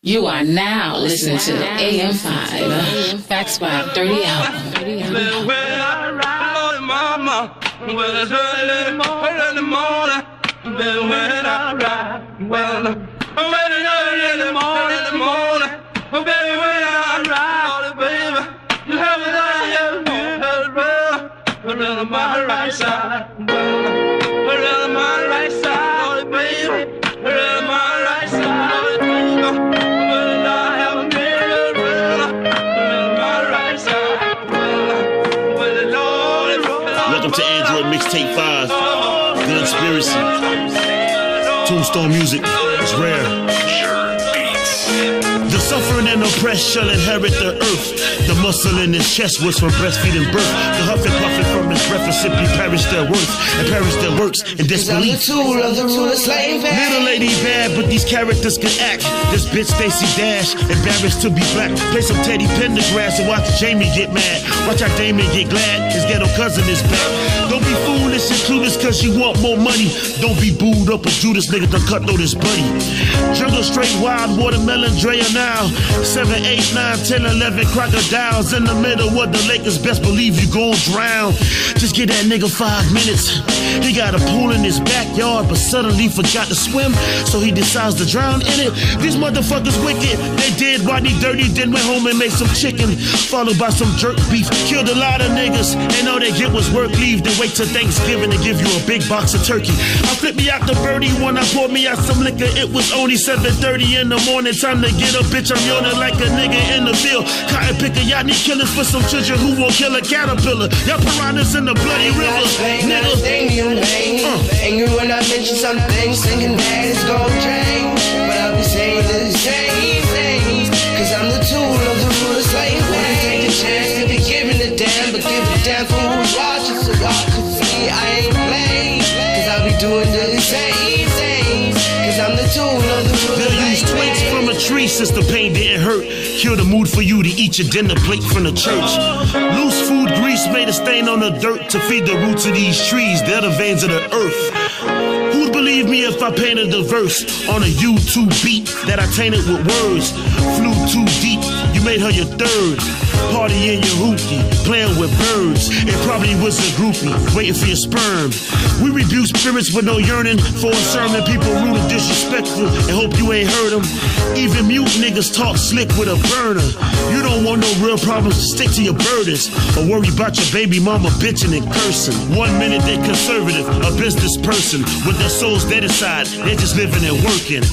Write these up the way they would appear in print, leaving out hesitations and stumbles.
You are now listening to AM5 Facts by 30 Album. When I ride, mama, when it's early in the morning, when I ride, when it's early in the morning, baby, when I ride, baby, you have it on my right side, on my right side, baby, on my right side. Welcome to Android Mixtape 5, The Conspiracy. Tombstone music is rare. The suffering and oppressed shall inherit the earth. The muscle in his chest was from breastfeeding birth. The huffing puffing from his breath will simply perish their worth and perish their works in disbelief. Little lady bad, but these characters can act. This bitch Stacey Dash, embarrassed to be black. Play some Teddy Pendergrass and watch Jamie get mad. Watch how Damon get glad, his ghetto cousin is back. Don't be foolish and clueless cause you want more money. Don't be booed up with Judas, nigga, to cut load his buddy. Jungle straight wild watermelon Drea now. 7, 8, 9, 10, 11 crocodiles in the middle of the Lakers. Best believe you gon' drown. Just give that nigga 5 minutes. He got a pool in his backyard but suddenly forgot to swim, so he decides to drown in it. These motherfuckers wicked. They did Rodney dirty, then went home and made some chicken, followed by some jerk beef. Killed a lot of niggas and all they get was work leave. Then wait till Thanksgiving to give you a big box of turkey. I flipped me out the birdie when I poured me out some liquor. It was only 7:30 in the morning. Time to get a bitch. I'm yawning like a nigga in the field. Cotton picker, y'all need killers for some children who won't kill a caterpillar. Y'all piranhas in the bloody river, nigga. Angry when I mention something, thinking that it's gon' change, but I'll be saying the same things, cause I'm the tool of the ruler slave. Wanna take the chance to be giving a damn, but give a damn for who's watching, so y'all can see I ain't playing, cause I'll be doing the same things, cause I'm the tool of the ruler. They'll use twigs from a tree since the pain didn't hurt. Kill the mood for you to eat your dinner plate from the church. Loose food grease made a stain on the dirt to feed the roots of these trees. They're the veins of the earth. Who'd believe me if I painted a verse on a YouTube beat that I tainted with words? Flew too deep, you made her your third. Party in your hoopty, playing with birds. It probably was a groupie, waiting for your sperm. We rebuke spirits with no yearning for a sermon. People rude and disrespectful and hope you ain't heard them. Even mute niggas talk slick with a burner. You don't want no real problems, stick to your burdens, or worry about your baby mama bitching and cursing. 1 minute they conservative, a business person with their souls dead inside, they're just living and working.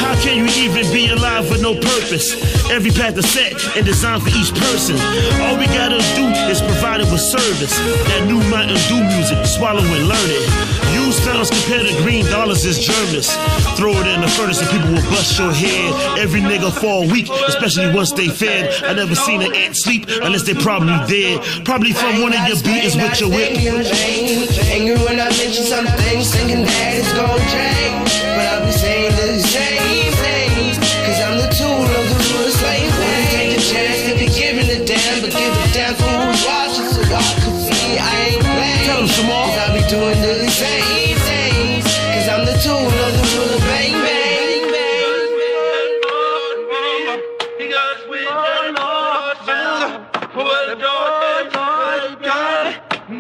How can you even be alive with no purpose? Every path is set and designed for each person. All we gotta do is provide it with service. That new Mountain Dew music, swallow and learn it. Use pounds compared to green dollars is germless. Throw it in the furnace and people will bust your head. Every nigga fall weak, especially once they fed. I never seen an ant sleep unless they probably dead. Probably from one of your beatings with your whip. Angry when I mention something, thinking that it's gon' change, but I'll be saying the same things, cause I'm the tool of the ruler slave. Wanna take the chance to be giving a damn, but give a damn for who's watching, so y'all can see I ain't playing. Tell them some more. Cause I'll be doing the same things, cause I'm the tool of the ruler, bang bang.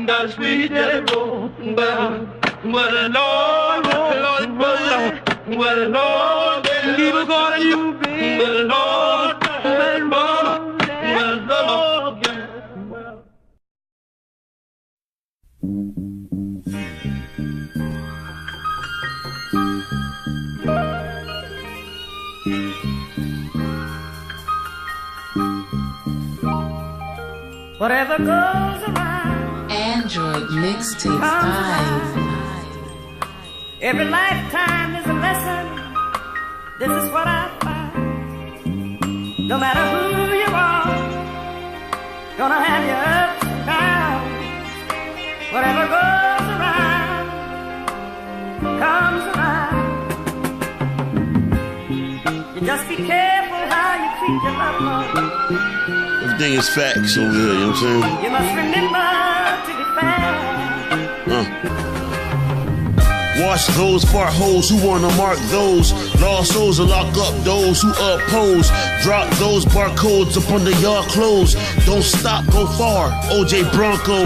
Got a sweet jelly roll, what a Lord, what a Lord, people calling you big, what a Lord, what a Lord, what a Lord. Whatever goes around. Android Mixtape 5. Every lifetime is a lesson. This is what I find. No matter who you are, gonna have your ups and downs. Whatever goes around, comes around. You just be careful how you treat your loved ones. Everything is facts over here, you know what I'm saying? You must remember to be fair. Wash those fart holes who wanna mark those. Lost souls will lock up those who oppose. Drop those barcodes upon the yard clothes. Don't stop, go far, OJ Bronco.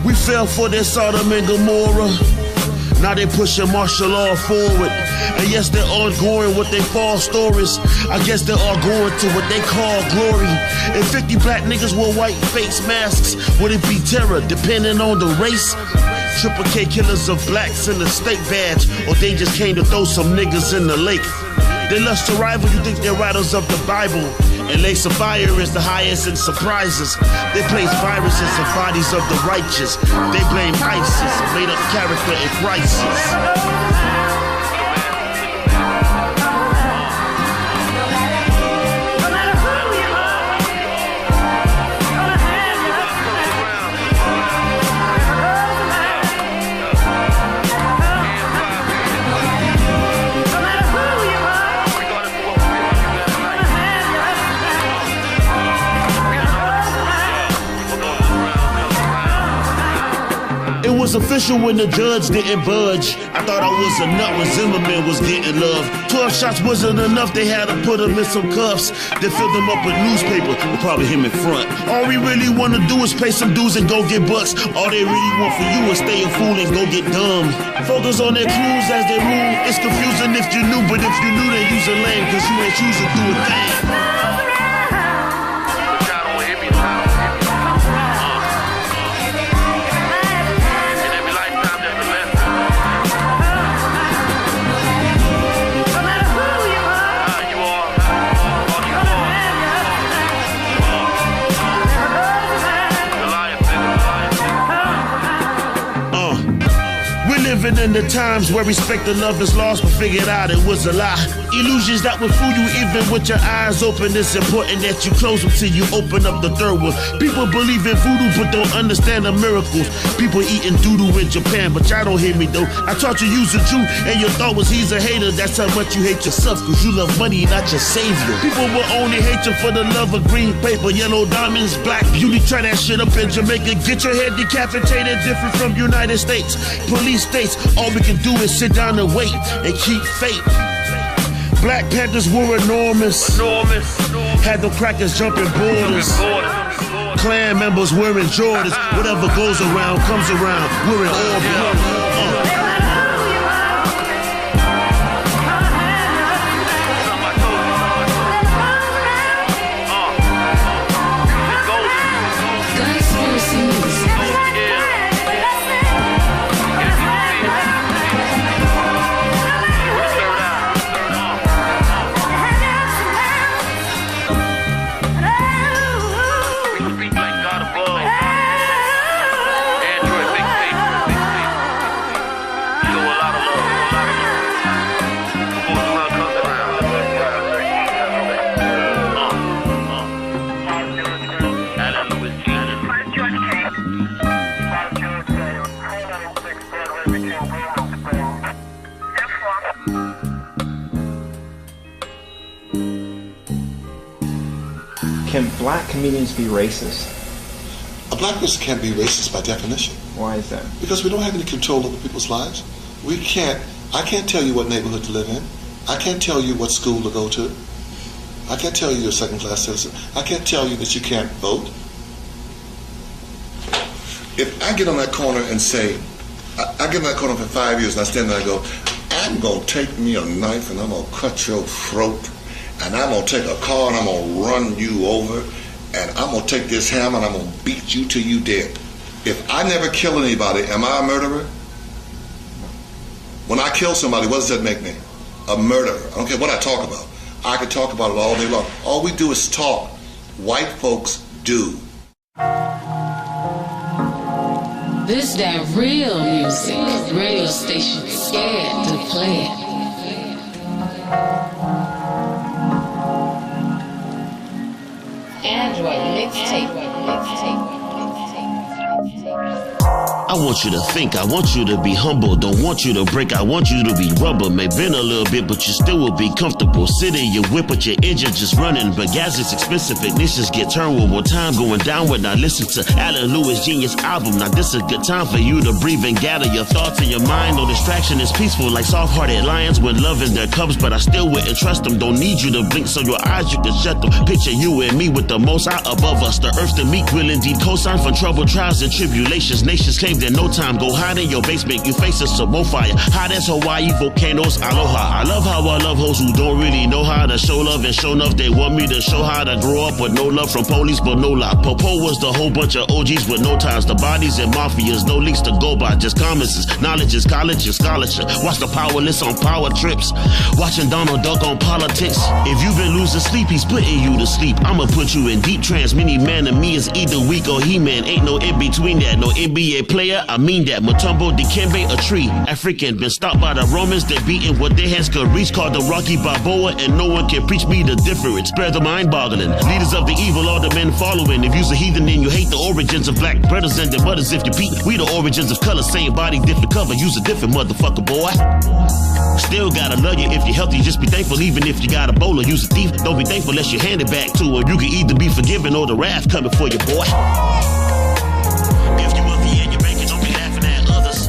We fell for their Sodom and Gomorrah. Now they pushing martial law forward. And yes, they're ongoing with their false stories. I guess they're all going to what they call glory. If 50 black niggas wore white face masks, would it be terror depending on the race? Triple K killers of blacks in the state badge, or they just came to throw some niggas in the lake. They lust to rival, you think they're writers of the Bible. And Lace of Fire is the highest in surprises. They place viruses in bodies of the righteous. They blame ISIS, a made up character in crisis. It was official when the judge didn't budge. I thought I was a nut when Zimmerman was getting love. 12 shots wasn't enough, they had to put him in some cuffs. They filled him up with newspaper, and probably him in front. All we really want to do is pay some dues and go get bucks. All they really want for you is stay a fool and go get dumb. Focus on their clues as they rule. It's confusing if you knew, but if you knew, they use a lame, cause you ain't choosing to do a thing. Living in the times where respect and love is lost, but figured out it was a lie. Illusions that would fool you even with your eyes open. It's important that you close them till you open up the third one. People believe in voodoo but don't understand the miracles. People eating doodoo in Japan, but y'all don't hear me though. I taught you use a Jew and your thought was he's a hater. That's how much you hate yourself, cause you love money, not your savior. People will only hate you for the love of green paper, yellow diamonds, black beauty. Try that shit up in Jamaica, get your head decapitated. Different from United States police states, all we can do is sit down and wait and keep faith. Black Panthers were enormous. Had the crackers jumping borders. Clan members wearing Jordans. Whatever goes around comes around. We're in orbit. Can black comedians be racist? A black person can't be racist by definition. Why is that? Because we don't have any control over people's lives. I can't tell you what neighborhood to live in. I can't tell you what school to go to. I can't tell you you're a second-class citizen. I can't tell you that you can't vote. If I get on that corner and say, I get on that corner for 5 years and I stand there and I go, I'm going to take me a knife and I'm going to cut your throat, and I'm going to take a car and I'm going to run you over, and I'm going to take this hammer and I'm going to beat you till you dead. If I never kill anybody, am I a murderer? When I kill somebody, what does that make me? A murderer. I don't care what I talk about. I could talk about it all day long. All we do is talk. White folks do. This that real music. Radio station scared to play it. Android mixtape. I want you to think, I want you to be humble. Don't want you to break, I want you to be rubber. May bend a little bit, but you still will be comfortable. Sit in your whip, but your engine just running. But gas is expensive, ignitions get turned one more time. Going downward, now listen to Louis-Genious album. Now this is a good time for you to breathe and gather your thoughts in your mind. No distraction is peaceful like soft-hearted lions when love in their cubs. But I still wouldn't trust them. Don't need you to blink so your eyes you can shut them. Picture you and me with the most high above us. The earth to meet will indeed co-sign for trouble, trials, and tribulations. Nations claimed in no time. Go hide in your basement, you face some more fire. Hot as Hawaii, volcanoes, aloha. I love how I love hoes who don't really know how to show love and show enough. They want me to show how to grow up with no love from police but no lie. Popo was the whole bunch of OGs with no ties. The bodies and mafias, no leaks to go by. Just common sense, knowledge is college and scholarship. Watch the powerless on power trips. Watching Donald Duck on politics. If you've been losing sleep, he's putting you to sleep. I'ma put you in deep trance. Many man to me is either weak or he-man. Ain't no in between that. No NBA player, I mean that. Mutombo, Dikembe, a tree. African, been stopped by the Romans. They beaten what their hands could reach. Called the Rocky Balboa, and no one can preach me the difference. Spread the mind-boggling. Leaders of the evil, all the men following. If you's a heathen, then you hate the origins of black brothers and their mothers. If you beat, we the origins of color. Same body, different cover. Use a different motherfucker, boy. Still gotta love you if you're healthy. Just be thankful, even if you got a bowl or use a thief. Don't be thankful unless you hand it back to her. You can either be forgiven or the wrath coming for you, boy. If you wealthy and you're banking, don't be laughing at others.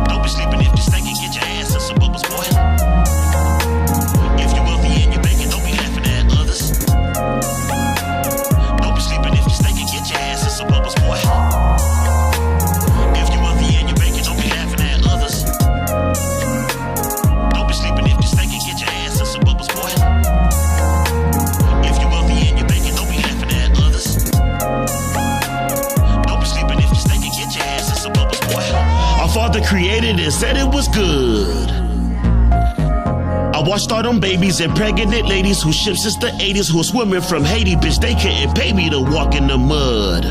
Don't be sleeping if you're stinking. Get your ass in some bubbles, boy. If you wealthy and you're banking, don't be laughing at others. Don't be sleeping if you're stinking. Get your ass in some bubbles, boy. If you wealthy and you're banking, don't be laughing at others. Don't be sleeping if you're stinking. Get your ass in some bubbles, boy. If you wealthy and you're banking, don't be laughing at others. Don't be sleeping if you're stinking. Get your ass in some bubbles, boy. Our Father created and said it was good. I watched all them babies and pregnant ladies who shipped since the 80s who swimming from Haiti. Bitch, they couldn't pay me to walk in the mud.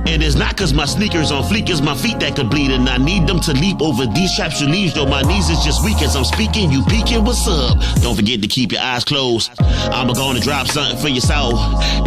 And it's not cause my sneakers on fleek, it's my feet that could bleed. And I need them to leap over these traps you leave. Though my knees is just weak as I'm speaking, you peeking, what's up? Don't forget to keep your eyes closed. I'm gonna drop something for your soul.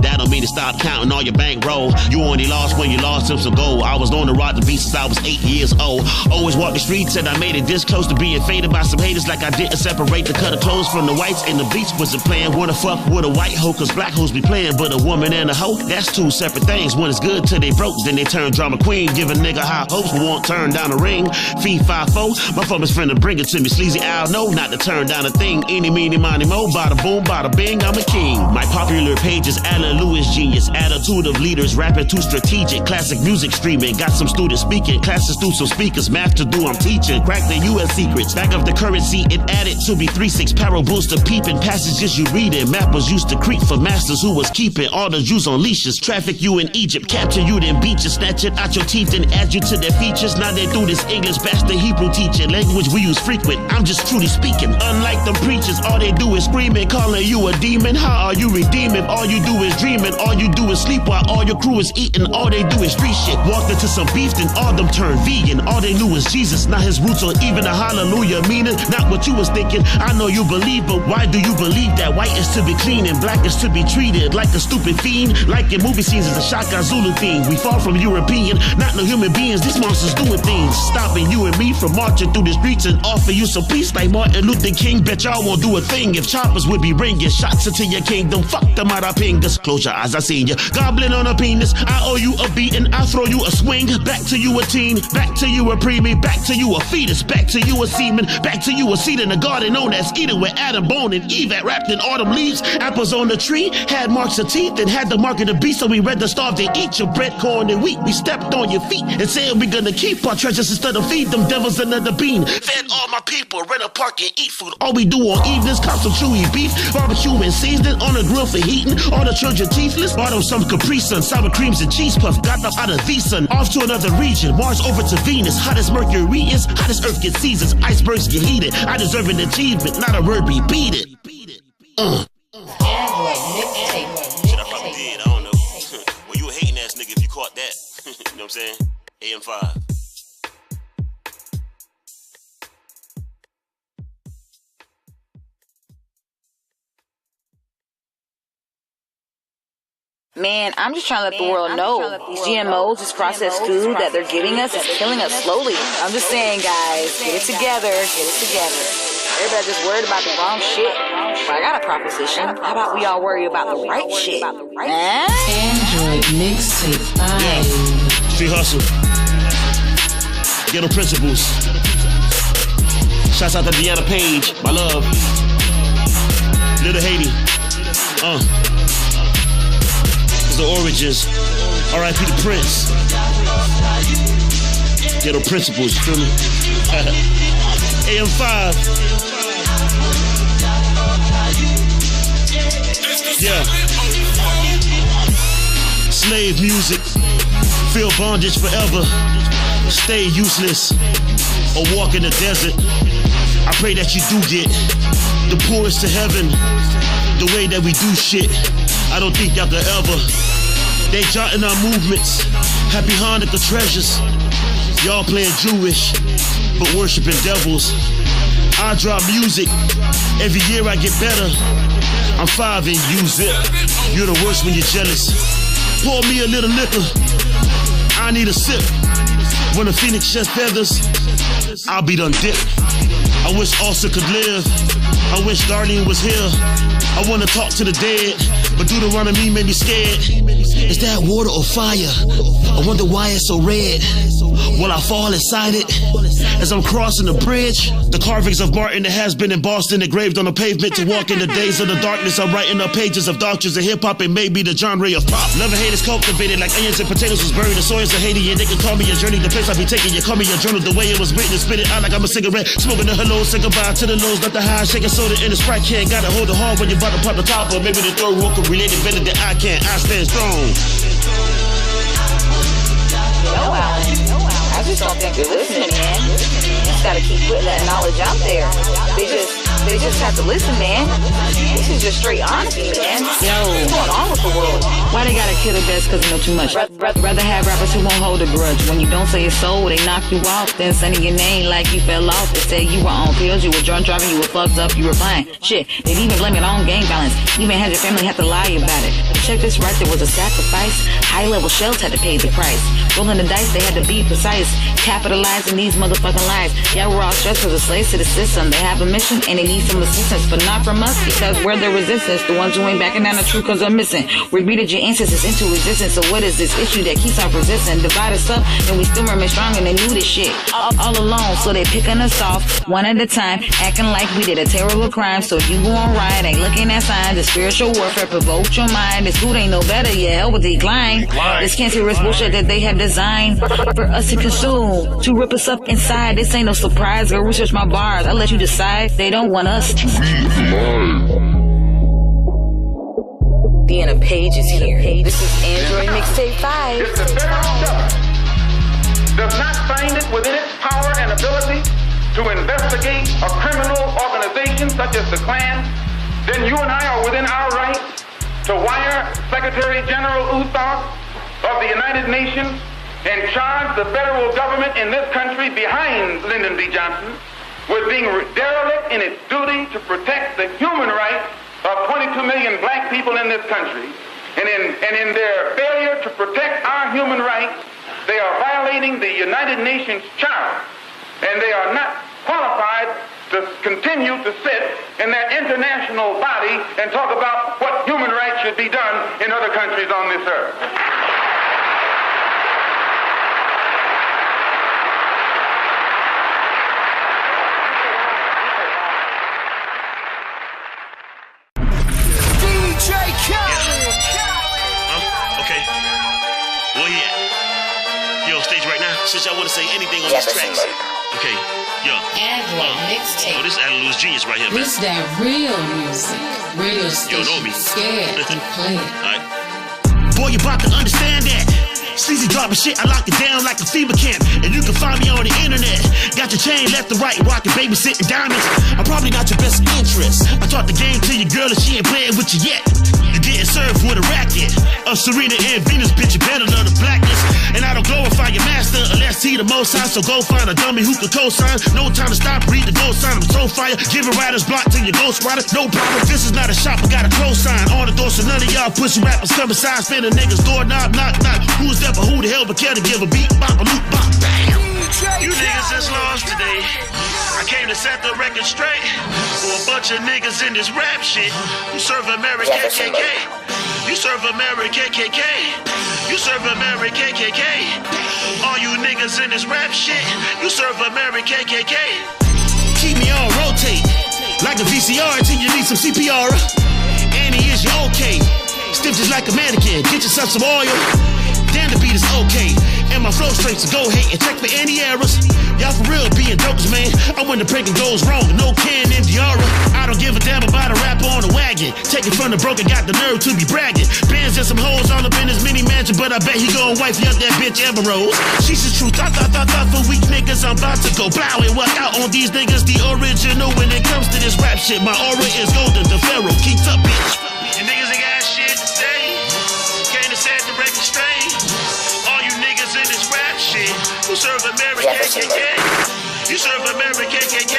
That don't mean to stop counting all your bankroll. You only lost when you lost some gold. I was on the road to beat since I was 8 years old. Always walk the streets and I made it this close to being faded by some haters. Like I didn't separate the cut of clothes from the whites. And the beats wasn't playing. Wanna fuck with a white hoe cause black hoes be playing. But a woman and a hoe, that's two separate things. One is good till they broke, then they turn drama queen. Give a nigga high hopes but won't turn down a ring. Fee 5-4, my famous friend to bring it to me. Sleazy Al, no, not to turn down a thing. Eeny, meeny, miny, mo, bada boom, bada bing, I'm a king. My popular page is Louis-Genious. Attitude of leaders, rapping too strategic. Classic music streaming, got some students speaking. Classes through some speakers, math to do, I'm teaching. Crack the US secrets, back of the currency, it added to be 3-6 parables to peeping. Passages you reading, map was used to creep for masters who was keeping all the Jews on leashes. Traffic you in Egypt, capture you then beat you. Snatch it out your teeth and add you to their features. Now they do this English past the Hebrew teacher. Language we use frequent, I'm just truly speaking. Unlike them preachers, all they do is screaming. Calling you a demon, how are you redeeming? All you do is dreaming, all you do is sleep while all your crew is eating. All they do is street shit. Walked into some beef, then all them turned vegan. All they knew was Jesus, not his roots or even a hallelujah meaning. Not what you was thinking, I know you believe, but why do you believe that? White is to be clean and black is to be treated like a stupid fiend. Like in movie scenes is a Shaka Zulu theme. We fall from European, not no human beings. These monsters doing things, stopping you and me from marching through the streets and offer you some peace like Martin Luther King. Bet y'all won't do a thing if choppers would be ringing shots into your kingdom. Fuck them out of pingas. Close your eyes, I seen you gobbling on a penis. I owe you a beating, I throw you a swing. Back to you a teen, back to you a preemie, back to you a fetus, back to you a semen, back to you a seed in the garden known as Eden where Adam, Bone, and Eve had wrapped in autumn leaves. Apples on the tree had marks of teeth and had the mark of the beast. So we read the starve to eat your bread, corn, and wheat. We stepped on your feet and said we gonna keep our treasures instead of feed them devils another bean. Fed all my people, rent a park and eat food. All we do on evenings, cop some chewy beef, barbecue and seasoning on the grill for heating. All the children teethless, bought them some Capri Sun, sour creams and cheese puff. Got them out of the sun, off to another region. Mars over to Venus, hot as Mercury is, hot as Earth gets seasons. Icebergs get heated. I deserve an achievement, not a word be beat it. Shit, I probably did, I don't know. Well, you a hating ass nigga if you caught that. You know what I'm saying? AM5. Man, I'm just trying to let the world know these GMOs, this processed food that they're giving us is killing us slowly. I'm just saying, guys, get it together, Everybody just worried about the wrong shit. But I got a proposition. How about we all worry about the right shit? Android Mixtape 5. Yeah. Street hustle. Ghetto principles. Shouts out to Deanna Page, my love. Little Haiti. The origins. R.I.P. the Prince. Ghetto principles, you feel me? AM5. Yeah. Slave music. Feel bondage forever. Stay useless. Or walk in the desert. I pray that you do get the poorest to heaven. The way that we do shit, I don't think y'all could ever. They jotting our movements. Happy Hanukkah treasures. Y'all playing Jewish, but worshiping devils. I drop music. Every year I get better. I'm 5 and you zip. You're the worst when you're jealous. Pour me a little liquor. I need a sip. When a phoenix sheds feathers, I'll be done dipped. I wish Ulster could live. I wish Darlene was here. I wanna talk to the dead, but Deuteronomy made me scared. Is that water or fire? I wonder why it's so red. Will I fall inside it as I'm crossing the bridge? The carvings of Martin that has been in Boston engraved on the pavement to walk in the days of the darkness. I'm writing up pages of doctrines of hip-hop and maybe the genre of pop. Love and hate is cultivated like onions and potatoes was buried in soils of Haiti. And they can call me a journey, the place I be taking. You call me a journal, the way it was written, spit it out like I'm a cigarette. Smoking the hello, say goodbye to the lows, not the high, shaking soda in the Sprite can. Gotta hold it hard when you're about to pop the top, or maybe the third one could relate it better than I can. I stand strong. I just don't think they're listening, man. You just gotta keep putting that knowledge out there. They just have to listen, man. This is just straight honesty, man. Yo, what's going on with the world? Why they gotta kill the best because they know too much? Rather have rappers who won't hold a grudge. When you don't say your soul, they knock you off. Then sending your name like you fell off. They say you were on pills, you were drunk driving, you were fucked up, you were fine. Shit, they'd even blame it on gang violence. Even had your family have to lie about it. But check this right, there was a sacrifice. High-level shells had to pay the price. Rolling the dice, they had to be precise. Capitalizing these motherfucking lives. Yeah, we're all stressed because we're slaves to the system. They have a mission and they need some assistance, but not from us because we're the resistance. The ones who ain't backing down the truth because they're missing. We greeted your ancestors into existence. So what is this issue that keeps on persisting? Divide us up and we still remain strong and they knew this shit all alone. So they picking us off one at a time, acting like we did a terrible crime. So you go on right, ain't looking at signs. The spiritual warfare provoked your mind. This food ain't no better, yeah, hell with decline. This cancerous bullshit that they have designed for us to consume, to rip us up inside. This ain't no surprise. Go research my bars. I'll let you decide. They don't want us to Deanna Page is here. This is Android Mixtape 5. If the federal government does not find it within its power and ability to investigate a criminal organization such as the Klan, then you and I are within our right to wire Secretary General Uthar of the United Nations and charge the federal government in this country behind Lyndon B. Johnson with being derelict in its duty to protect the human rights of 22 million black people in this country. And in their failure to protect our human rights, they are violating the United Nations Charter, and they are not qualified to continue to sit in that international body and talk about what human rights should be done in other countries on this earth. Okay. Well, yeah. You on stage right now? Since y'all want to say anything on these tracks. Okay. Yo. Android Mixtape. Oh, this is Louis-Genious right here, man. This that real music. Radio station. Yo, know me. Scared to play it. Alright. Boy, you about to understand that. Sleazy dropping shit, I lock it down like a FEMA camp. And you can find me on the internet. Got your chain left to right, rockin' babysitting diamonds. I'm probably not your best interest. I taught the game to your girl and she ain't playing with you yet. You're getting served with a racket. Serena and Venus, bitch, you better love the blackness. And I don't glorify your master unless he the most high. So go find a dummy who can co-sign. No time to stop, read the gold sign. I'm so fire, giving riders block to your ghost rider. No problem, this is not a shop, I got a close sign. On the door, so none of y'all pussy rappers come inside. Spin a nigga's door, knock, knock, knock. Who's that, but who the hell but care to give a beat? Bop, a loop, bop, bam. You niggas is lost today. I came to set the record straight for a bunch of niggas in this rap shit who serve American KKK. You serve American KKK. You serve American KKK. All you niggas in this rap shit, you serve American KKK. Keep me on rotate like a VCR until you need some CPR. Annie, is you okay? Stiff just like a mannequin. Get yourself some oil. Damn, the beat is okay. And my flow straight, so go ahead and check for any errors. Y'all for real being jokers, man. I when the pranking goes wrong, no can in Diara. I don't give a damn about a rapper on a wagon. Take it from the broken, got the nerve to be bragging. Bands and some hoes all up in his mini mansion, but I bet he gon' wife you up that bitch Amber Rose. She's the truth, thought for weak niggas. I'm about to go plow and walk out on these niggas. The original when it comes to this rap shit. My aura is golden, the pharaoh keeps up, bitch. You niggas ain't got shit to say. Came to set the record straight. All you niggas in this rap shit who serve American KKK. You serve American KKK.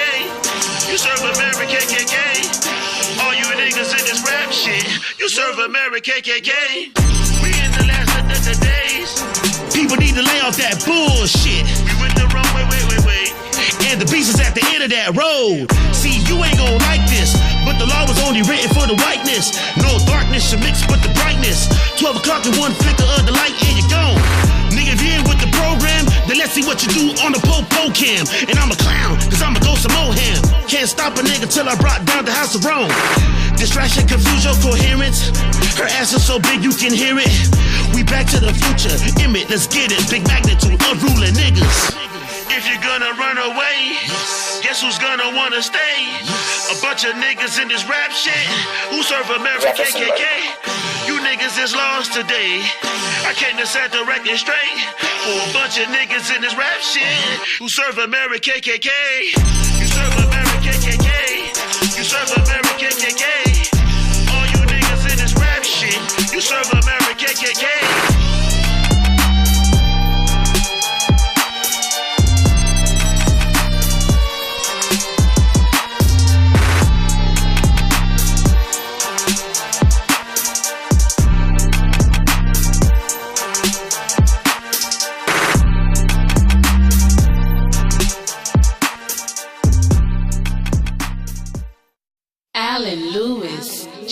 You serve American KKK. All you niggas in this rap shit, you serve American KKK. We in the last of the days. People need to lay off that bullshit. We went the wrong way. And the beast is at the end of that road. See, you ain't gon' like this, but the law was only written for the whiteness. No darkness should mix with the brightness. 12 o'clock and one flicker of the light and you're gone. Nigga, if you ain't with the program, then let's see what you do on the po-po cam. And I'm a clown, cause I'm a ghost of Moham. Can't stop a nigga till I brought down the house of Rome. Distraction, confuse your coherence. Her ass is so big you can hear it. We back to the future, Emmett, let's get it. Big magnitude, unruly niggas. If you're gonna run away, guess who's gonna wanna stay? A bunch of niggas in this rap shit who serve American KKK. You niggas is lost today. I came to set the record straight for a bunch of niggas in this rap shit who serve American KKK. You serve American KKK. You serve American KKK. All you niggas in this rap shit, you serve American KKK.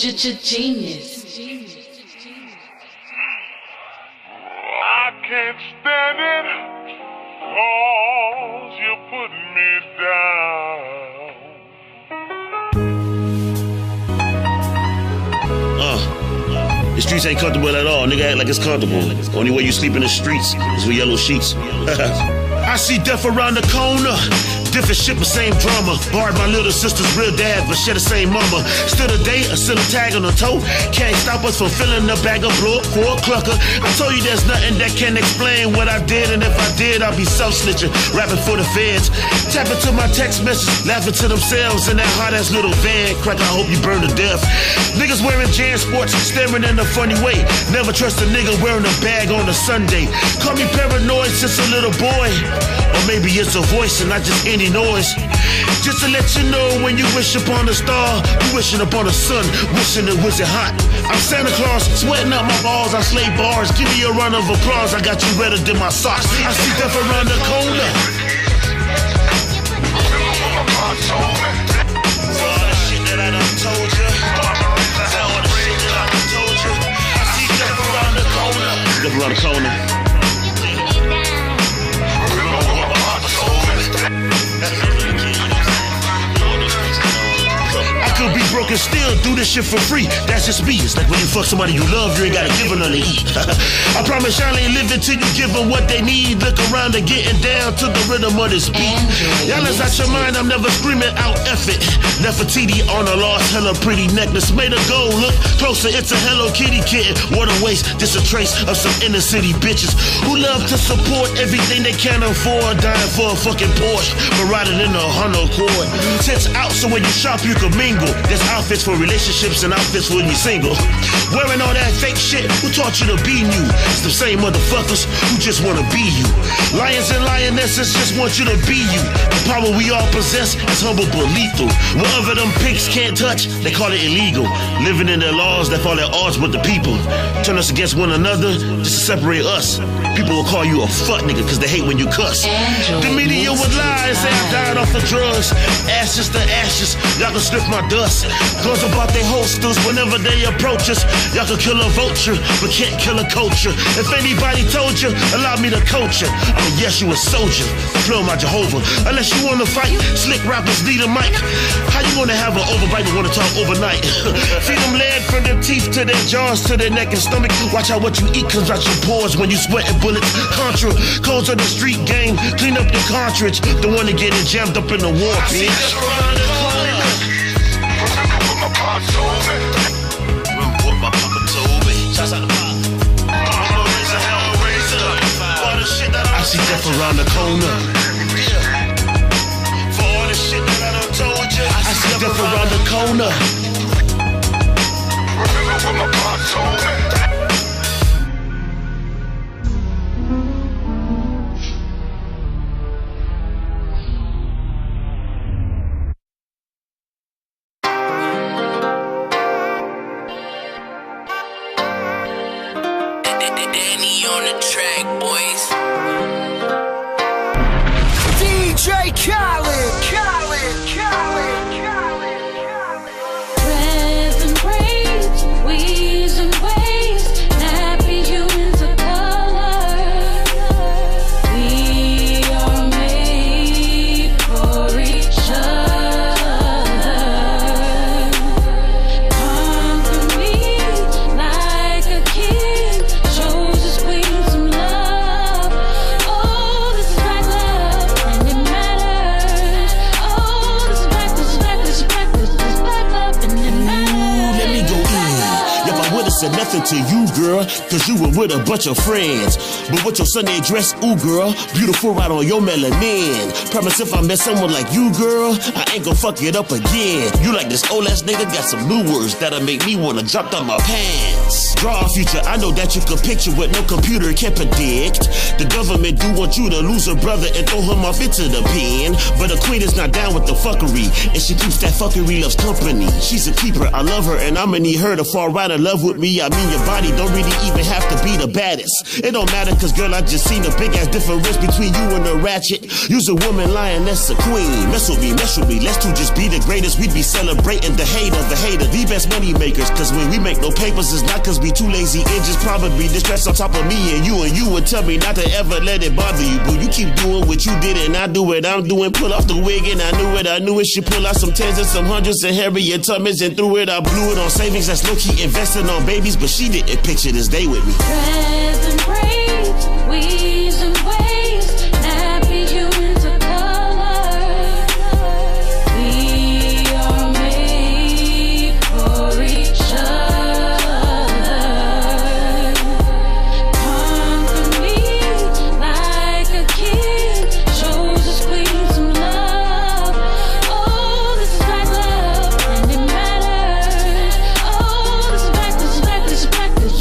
Louis-Genious. I can't stand it, 'cause you put me down. The streets ain't comfortable at all. Nigga act like it's comfortable. Only way you sleep in the streets is with yellow sheets. I see death around the corner. Different shit, but same drama. Barred my little sister's real dad, but share the same mama. Still a day, a still a tag on the toe. Can't stop us from filling the bag of blow for a clucker. I told you there's nothing that can explain what I did, and if I did, I'll be self-snitching, rapping for the feds. Tapping to my text message, laughing to themselves in that hot-ass little van. Crack, I hope you burn to death. Niggas wearing Jan Sports, staring in a funny way. Never trust a nigga wearing a bag on a Sunday. Call me paranoid since a little boy. Or maybe it's a voice and not just any noise. Just to let you know, when you wish upon a star, you wishing upon a sun, wishing it was it hot. I'm Santa Claus, sweating up my balls, I slay bars. Give me a round of applause, I got you redder than my socks. I see death around the corner. For all the shit that I done told you, for all the shit that I done told you, I see death around the corner. Death around the corner. I could be broken can still do this shit for free. That's just me. It's like when you fuck somebody you love, you ain't gotta give her nothing to eat. I promise y'all ain't living till you give them what they need. Look around and getting down to the rhythm of this beat. Y'all is out your mind, I'm never screaming out F it. Nefertiti on a lost, hella pretty necklace. Made her go look closer, it's a Hello Kitty kitten. What a waste, just a trace of some inner city bitches who love to support everything they can't afford. Dying for a fucking Porsche, but riding in a Honda Accord. Tits out so when you shop you can mingle. There's outfits for relationships and outfits when you're single. Wearing all that fake shit, who taught you to be new? It's the same motherfuckers who just wanna be you. Lions and lionesses just want you to be you. The power we all possess is humble but lethal. Whatever them pigs can't touch, they call it illegal. Living in their laws that fall at odds with the people. Turn us against one another just to separate us. People will call you a fuck nigga cause they hate when you cuss. The media would lie and say I died off of drugs. Ashes to ashes, y'all can sniff my dust. Goes about their holsters whenever they approach us. Y'all can kill a vulture, but can't kill a culture. If anybody told you, allow me to coach you. I mean, yes, you a soldier, flow my Jehovah. Unless you wanna fight, slick rappers need a mic. How you gonna have an overbite and wanna talk overnight? Feed them lead from their teeth to their jaws to their neck and stomach. Watch out what you eat comes out your pores when you sweating bullets. Contra, codes of the street game. Clean up the cartridge, the one that getting jammed up in the war, bitch. I see death around the corner. For all the shit that I done told you, I see death around the corner. Remember what my pop told me. Nothing to you, girl, cause you were with a bunch of friends. But with your Sunday dress, ooh, girl, beautiful right on your melanin. Promise if I met someone like you, girl, I ain't gon' fuck it up again. You like this old ass nigga, got some new words that'll make me wanna drop down my pants. Draw a future, I know that you can picture what no computer can predict. The government do want you to lose a brother and throw him off into the pen. But a queen is not down with the fuckery, and she keeps that fuckery loves company. She's a keeper, I love her, and I'ma need her to fall right in love with me. I mean your body don't really even have to be the baddest. It don't matter cause girl I just seen a big ass difference between you and a ratchet. You's a woman lioness, a queen. Mess with me, let's two just be the greatest. We'd be celebrating the hater, the best money makers. Cause when we make no papers it's not cause we too lazy. It just probably the stress on top of me and you would tell me not to ever let it bother you. But you keep doing what you did and I do what I'm doing. Pull off the wig and I knew it. She pull out some tens and some hundreds and Harriet Tubmans and threw it. I blew it on savings that's low-key investing on babies. But she didn't picture this day with me. Dreads and braids, weaves and waves, nappy humans of color. We are made for each other. Conquer me like a kid, shows us queen some love. Oh, this is like love, and it matters. Oh, this is back, this is back, this is back, this is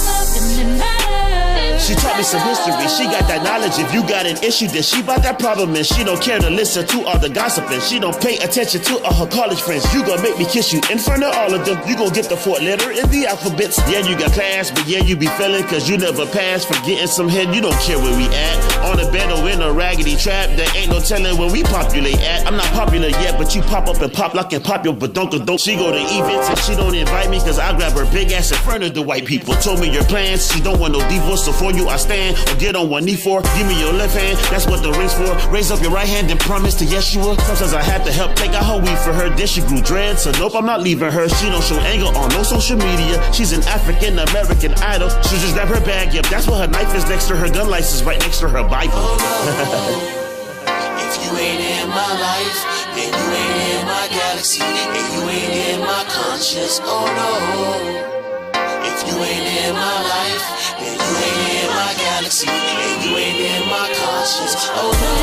back, and it matters. She taught me some history, she got that knowledge. If you got an issue, then she about that problem. And she don't care to listen to all the gossiping. She don't pay attention to all her college friends. You gon' make me kiss you in front of all of them. You gon' get the fourth letter in the alphabets. Yeah, you got class, but yeah, you be failing cause you never passed. For getting some head, you don't care where we at. On the bed or in a raggedy trap, there ain't no telling where we populate at. I'm not popular yet, but you pop up and pop like and pop your badonka-donk. She go to events and she don't invite me cause I grab her big ass in front of the white people. Told me your plans, she don't want no divorce, so for you I stand. hand or get on one knee for. Give me your left hand, that's what the ring's for. Raise up your right hand and promise to Yeshua. Sometimes I had to help take out her weed for her. Then she grew dreads, so nope, I'm not leaving her. She don't show anger on no social media. She's an African-American idol. She'll just grab her bag, yep, that's what her knife is next to her gun license, right next to her Bible. If you ain't in my life, then you ain't in my galaxy. If you ain't in my conscience, oh no. If you ain't in my life, then you ain't in my galaxy. If you ain't in my conscience, oh no.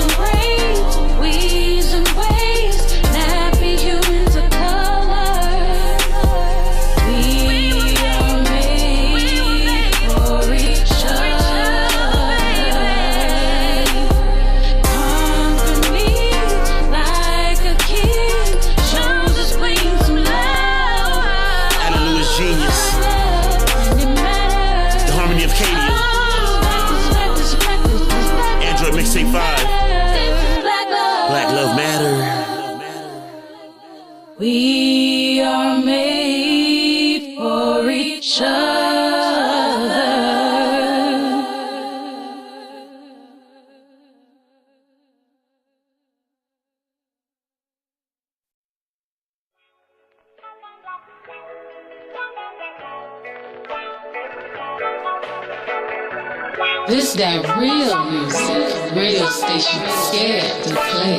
Different ways and ways, nappy humans of color. We are made for each other. Comfort me like a kid, shows us queen some love. And Louis-Genious, the harmony of Katie. Android Mixtape 5. Black Love Matter. We are made for each other. This that real music. Radio station scared to play.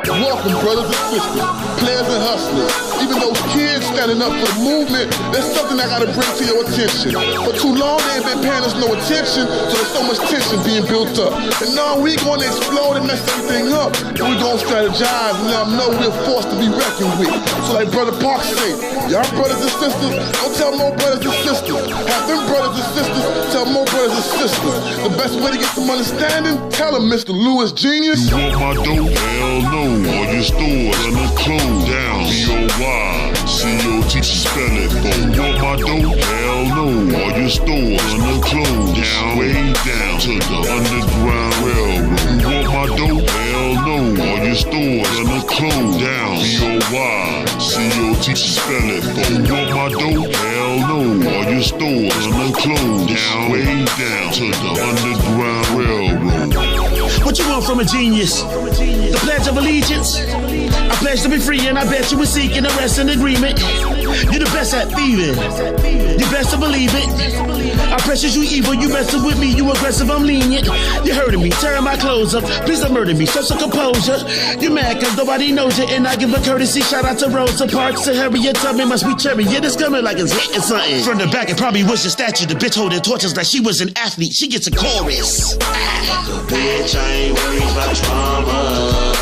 Welcome, brothers and sisters, players and hustlers. Even those kids standing up for the movement, there's something I gotta bring to your attention. For too long, they ain't been paying us no attention, so there's so much tension being built up. And now we gonna explode and mess everything up. We gonna strategize and let them know we're forced to be reckoned with. So like Brother Park say, y'all brothers and sisters, don't tell more brothers and sisters. Have them brothers and sisters tell more brothers and sisters. The best way to get some understanding, tell them Mr. Louis-Genious. You want my dope? Hell no. All your stores under closed down. B-O-Y-C-O-T, spell it for. You want my dope? Hell no. All your stores under closed down. Way down to the Underground Railroad. You want my dope? Hell no. All your stores under closed down. B-O-Y-C-O-T, spell it for. You want my dope? Hell no. All your stores under closed down. Way down to the Underground Railroad. What you want from a genius? The Pledge of Allegiance? I pledge to be free and I bet you were seeking a rest and agreement. You're the best at thieving. You best to believe it. I pressure you evil, you messing with me, you aggressive, I'm lenient. You hurting me, tearing my clothes up. Please don't murder me, show some composure. You mad cause nobody knows you and I give a courtesy shout out to Rosa Parks and Harriet Tubman, must be cherry. Yeah, this coming like it's hitting something. From the back, it probably was your statue. The bitch holding torches like she was an athlete. She gets a chorus. Bitch, I ain't worried about drama.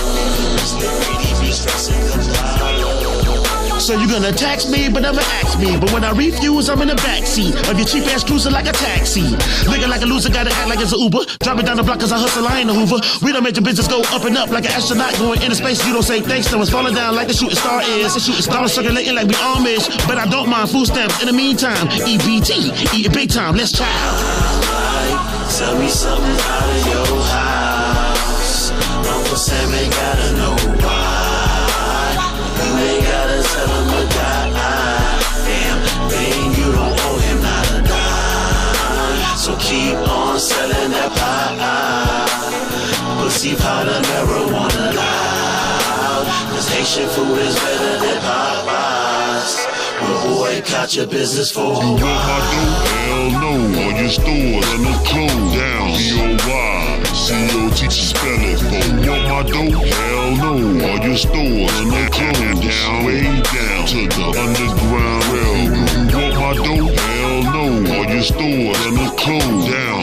So you gonna tax me, but never ask me. But when I refuse, I'm in the backseat of your cheap ass cruiser like a taxi. Looking like a loser, gotta act like it's an Uber. Drop it down the block cause I hustle, I ain't a Hoover. We don't make your business go up and up like an astronaut going into space. You don't say thanks, someone's falling down like the shooting star is. The shooting star circulating like we Amish. But I don't mind food stamps in the meantime. EBT, eat it big time, let's try. Tell me something out of your house. Uncle Sam ain't gotta know why. You ain't gotta tell him a damn thing. You don't owe him not a dime. So keep on selling that pie. Pussy powder, marijuana loud. Cause Haitian food is better than Popeyes. Well, boycott your business for a while. You want my dope? Hell no. All your stores under closed down. B-O-Y-C-O-T, spell it for. You want my dope? Hell no. All your stores under closed down. Way down to the Underground Railroad. You want my dope? Hell no. All your stores under closed down.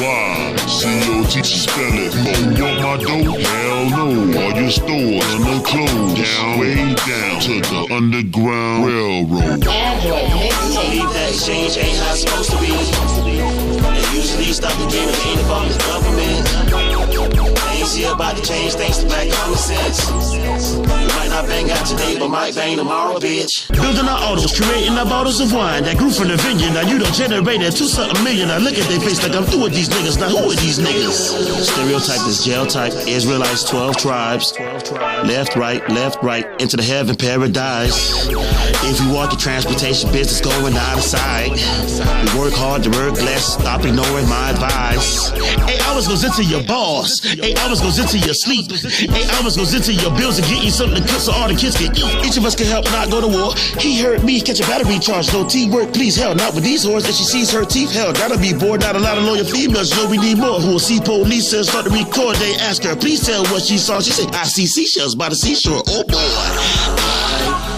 B-O-Y-C-O-T, spell it for. You want my dope? Hell no. All your stores under closed down. Way down to the Underground Railroad. Android Mixtape. That exchange ain't how it's supposed to be. They usually stop the game if ain't from the government. Things here about to change thanks to black common sense. You might not bang out today, but might bang tomorrow, bitch. Building our autos, creating our bottles of wine that grew from the vineyard. Now you done generated 2-something million. Now look at their face like I'm through with these niggas. Now who are these niggas? Stereotype is jail type. Israelites, 12 tribes. Left, right, into the heaven paradise. If you want the transportation business going out of sight, we work hard to work less, stop ignoring my advice. 8 hours goes into your boss, 8 hours goes into your sleep, 8 hours goes into your bills and get you something to cook so all the kids can eat. Each of us can help not go to war. He heard me catch a battery charge, no teamwork, please, hell, not with these whores. If she sees her teeth, hell, gotta be bored, not a lot of loyal females, yo, we need more. Who will see police and start to record, they ask her, please tell what she saw. She said, I see seashells by the seashore, oh boy.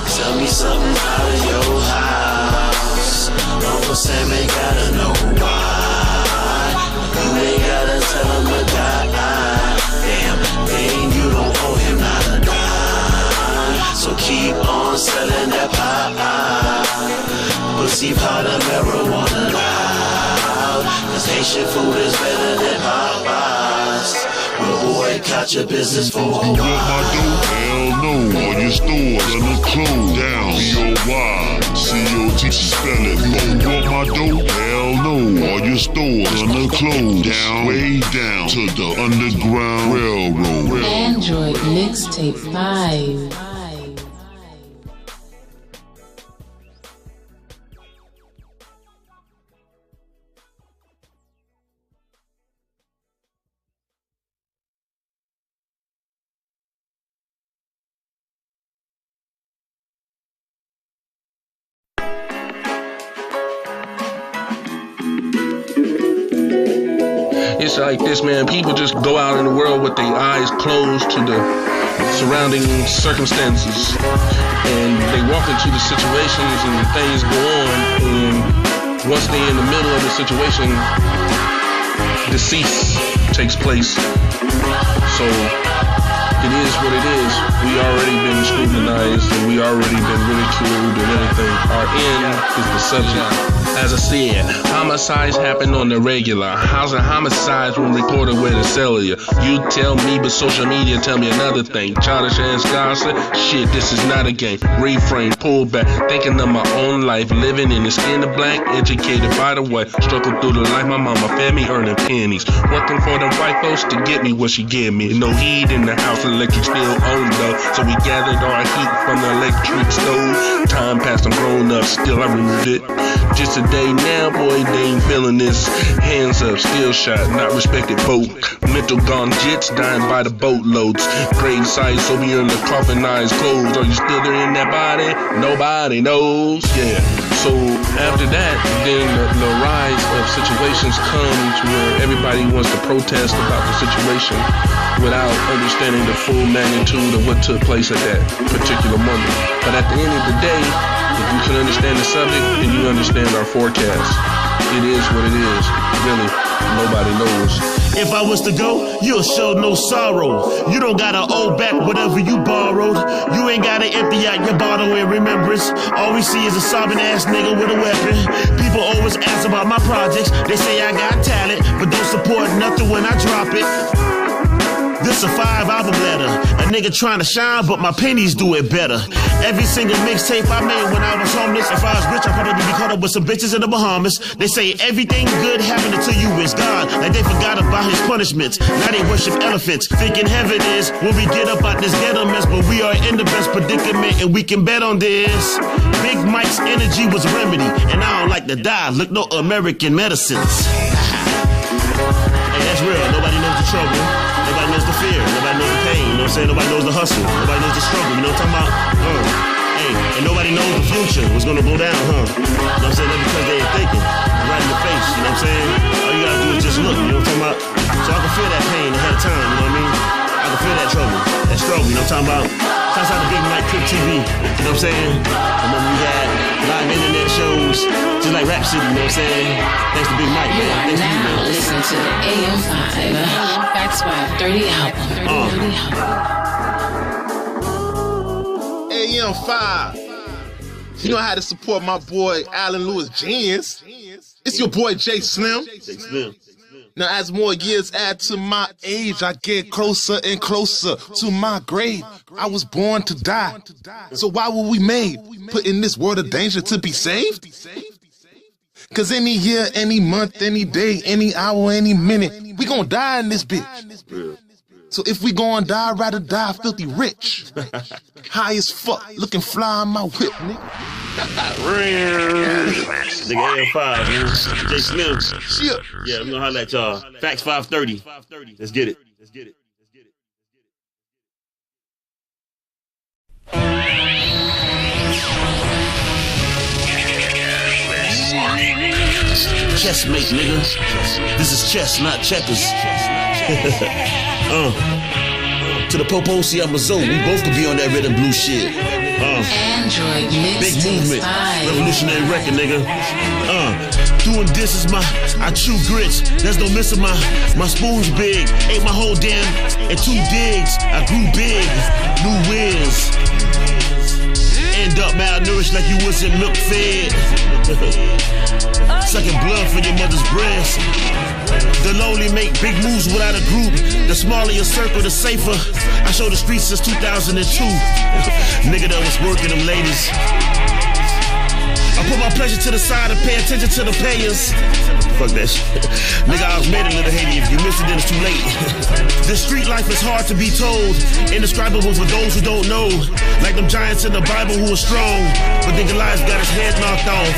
Tell me something out of your house. Uncle Sam ain't gotta know why. You ain't gotta tell him a damn thing. You don't owe him not a dime. So keep on selling that pie. Pussy powder, marijuana loud. Cause Haitian food is better than Popeyes. We'll boycott your business for a while. You want my dough? Hell no. All your stores gonna close down. B-O-Y-C-O-T, spell it. You want my dough? Hell no. All your stores gonna close down. Way down to the Underground Railroad. Android Mixtape 5. It's like this, man. People just go out in the world with their eyes closed to the surrounding circumstances, and they walk into the situations and things go on, and once they're in the middle of the situation, decease takes place. So it is what it is. We already been scrutinized and we already been ridiculed and everything. Our end is the subject. As I said, homicides happen on the regular. How's a homicide when reported with a cellular? You tell me, but social media tell me another thing. Childish ass gossip, shit, this is not a game. Reframe, pull back, thinking of my own life. Living in the skin of black, educated by the white. Struggle through the life, my mama fed me, earning pennies. Working for the white folks to get me what she gave me. No heat in the house, electric still on though. So we gathered our heat from the electric stove. Time passed, I'm grown up, still I removed it. Just a day now, boy, they ain't feeling this. Hands up, still shot, not respected folk. Mental gone jits, dying by the boatloads. Grave sites, so we in the coffin, eyes closed. Are you still there in that body? Nobody knows, yeah. So after that, then the rise of situations comes where everybody wants to protest about the situation without understanding the full magnitude of what took place at that particular moment. But at the end of the day, if you can understand the subject, then you understand our forecast. It is what it is. Really, nobody knows. If I was to go, you'll show no sorrow. You don't gotta owe back whatever you borrowed. You ain't gotta empty out your bottle in remembrance. All we see is a sobbing ass nigga with a weapon. People always ask about my projects. They say I got talent, but don't support nothing when I drop it. This a 5-album letter. A nigga trying to shine, but my pennies do it better. Every single mixtape I made when I was homeless. If I was rich, I'd probably be caught up with some bitches in the Bahamas. They say everything good happened until you is God. Like they forgot about his punishments. Now they worship elephants, thinking heaven is when we get up out this ghetto mess. But we are in the best predicament, and we can bet on this. Big Mike's energy was a remedy, and I don't like to die. Look, no American medicines. Hey, that's real. Nobody knows the trouble. Nobody knows the fear. Nobody knows the pain. You know what I'm saying? Nobody knows the hustle. Nobody knows the struggle. You know what I'm talking about? Hey, and nobody knows the future. What's gonna go down, huh? You know what I'm saying? That's because they ain't thinking. Right in the face. You know what I'm saying? All you gotta do is just look. You know what I'm talking about? So I can feel that pain ahead of time. You know what I mean? I can feel that trouble. That struggle. You know what I'm talking about? Shouts out to Big Mike Crip TV. You know what I'm saying? Remember we had live internet shows, just like Rap City. You know what I'm saying? Thanks to Big Mike, man. Thanks to you, man. Listen to the AM5 Facts 530 album. AM5. You know how to support my boy Alan Louis-Genious. It's your boy Jay Slim. Now, as more years add to my age, I get closer and closer to my grave. I was born to die. So why were we made? Put in this world of danger to be saved? Cause any year, any month, any day, any hour, any minute, we gonna die in this bitch. So if we gon' die, I'd rather die filthy rich. High as fuck, looking fly on my whip, nigga. Nigga AF5, man. J Slim. Shit. Yeah, I'm gonna holler at y'all. Facts 530. Let's get it. Chessmate, nigga. This is chess, not checkers. To the Poposi, I'm a Zoe. We both could be on that red and blue shit. Android Big Mixtape movement. 5. Revolutionary record, nigga. Doing this is I chew grits. There's no missing my spoon's big. Ate my whole damn in 2 digs. I grew big. New whiz. End up malnourished like you wasn't milk fed. Sucking blood from your mother's breast. The lonely make big moves without a group. The smaller your circle, the safer. I show the streets since 2002. Nigga that was working them ladies. I put my pleasure to the side and pay attention to the payers. Fuck that shit. Nigga, I was made a little Haiti. If you miss it, then it's too late. This street life is hard to be told. Indescribable for those who don't know. Like them giants in the Bible who are strong, but then Goliath got his head knocked off.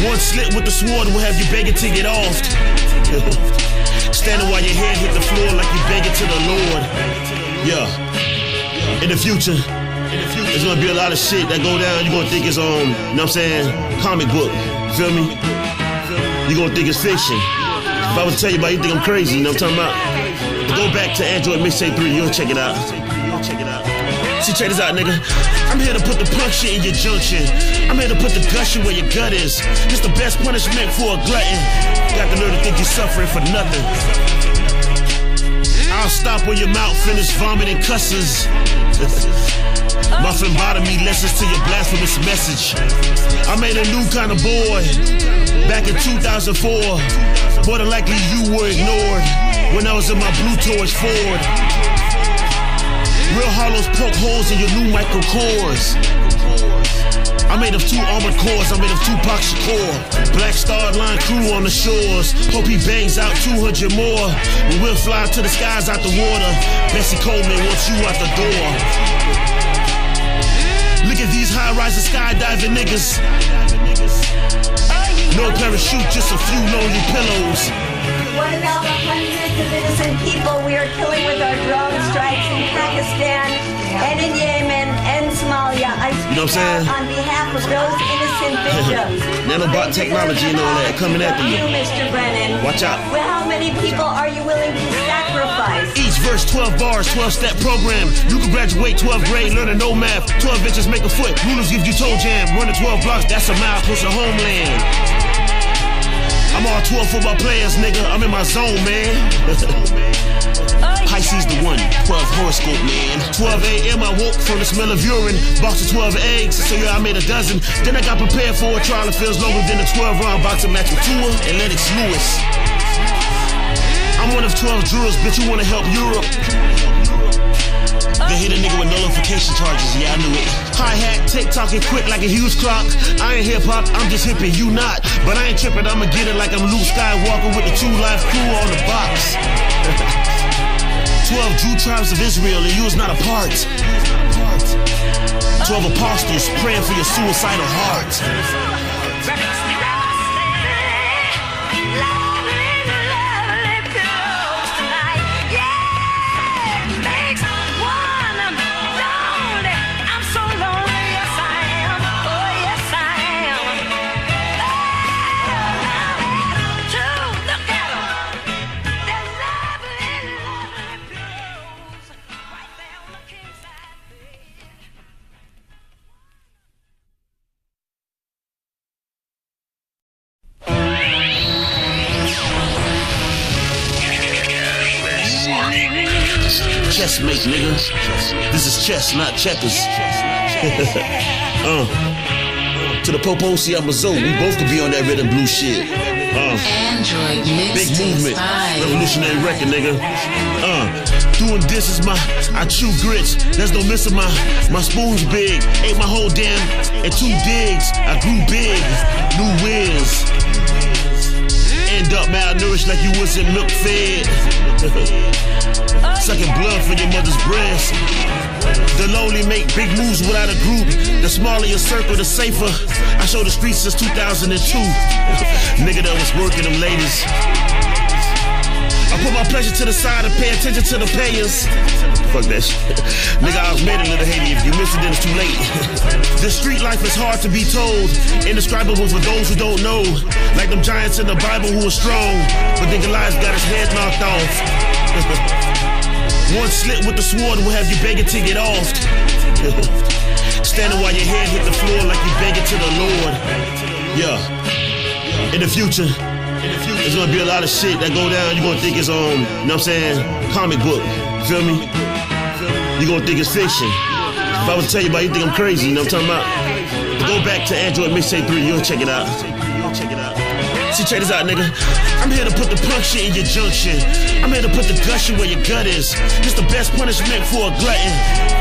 One slit with the sword will have you begging to get off. Standing while your head hit the floor like you begging to the Lord. Yeah. In the future, there's gonna be a lot of shit that go down. You're gonna think it's you know what I'm saying, comic book. You feel me? You're gonna think it's fiction. If I was to tell you about it, you think I'm crazy, you know what I'm talking about? But go back to Android Mixtape 3, you'll check it out. See, check this out, nigga. I'm here to put the punch shit in your junction. I'm here to put the gushing where your gut is. This the best punishment for a glutton. Got the nerve to think you're suffering for nothing. I'll stop when your mouth finish vomiting cusses. Muffin bottomy lessons to your blasphemous message. I made a new kind of boy back in 2004. More than likely you were ignored when I was in my blue torch Ford. Real hollows poke holes in your new micro cores. I made of 2 armored cores, I made of Tupac Shakur. Black Star Line crew on the shores. Popey bangs out 200 more. We'll fly to the skies out the water. Bessie Coleman wants you out the door. Look at these high-rising skydiving niggas. No parachute, just a few lonely pillows. What about the hundreds of innocent people we are killing with our drone strikes in Pakistan and in Yemen and Somalia? I speak out on behalf of those innocent victims. Nanobot technology and all that coming after you. Mr. Brennan. Watch out. Well, how many people are you willing to sacrifice? Each verse 12 bars, 12-step program. You can graduate 12th grade, learning no math. 12 inches make a foot. Rulers give you toe jam. Running 12 blocks, that's a mile close to homeland. I'm all 12 football players, nigga. I'm in my zone, man. Pisces the one, 12 horoscope, man. 12 a.m. I woke from the smell of urine. Box of 12 eggs, so yeah, I made a dozen. Then I got prepared for a trial that feels longer than a 12-round boxing match with Tua and Lennox Lewis. I'm one of 12 jurors, bitch, you wanna help Europe. They hit a nigga with nullification charges, yeah, I knew it. Hi-hat, tick-tocking quick like a huge clock. I ain't hip-hop, I'm just hippin', you not. But I ain't trippin', I'ma get it like I'm Luke Skywalker with the 2 life crew on the box. 12 Jew tribes of Israel, and you was not a part. 12 apostles praying for your suicidal heart. Chessmate, nigga. This is chess, not checkers. To the Poposi, I'm a Zoe. We both could be on that red and blue shit. Android Big movement. 5. Revolutionary record, nigga. Doing this is I chew grits. There's no missing my spoon's big. Ate my whole damn in 2 digs. I grew big. New whiz. end up malnourished like you wasn't milk fed. Sucking blood from your mother's breast. The lonely make big moves without a group. The smaller your circle, the safer. I show the streets since 2002. Nigga that was working them ladies. I put my pleasure to the side and pay attention to the payers. Fuck that shit. Nigga, I was made a little Haiti. If you miss it, then it's too late. The street life is hard to be told. Indescribable for those who don't know. Like them giants in the Bible who were strong, but then Goliath got his head knocked off. One slit with the sword will have you begging to get off. Standing while your head hit the floor like you begging to the Lord. Yeah. In the future, there's gonna be a lot of shit that go down. You're gonna think it's you know what I'm saying, comic book. You feel me? You're gonna think it's fiction. If I was to tell you about it, you think I'm crazy, you know what I'm talking about? Go back to Android Mixtape 3, you'll check it out. See, check this out, nigga. I'm here to put the punk shit in your junction. I'm here to put the gushing where your gut is. It's the best punishment for a glutton.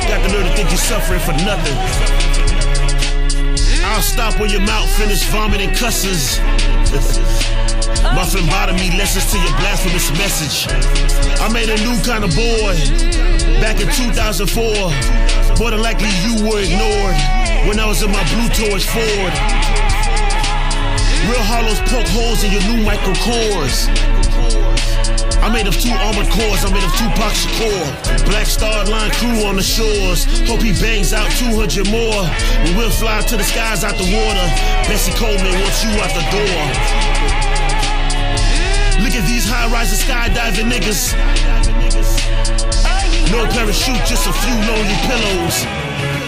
Got the nerve to think you're suffering for nothing. I'll stop when your mouth finish vomiting cusses. My phlebotomy lessons to your blasphemous message. I made a new kind of boy back in 2004. More than likely you were ignored when I was in my blue Taurus Ford. Real hollows poke holes in your new micro cores. I'm made of 2 armored cores, I'm made of Tupac Shakur. Black Star Line crew on the shores. Hope he bangs out 200 more. We will fly to the skies out the water. Bessie Coleman wants you out the door. Look at these high-rising skydiving niggas. No parachute, just a few lonely pillows.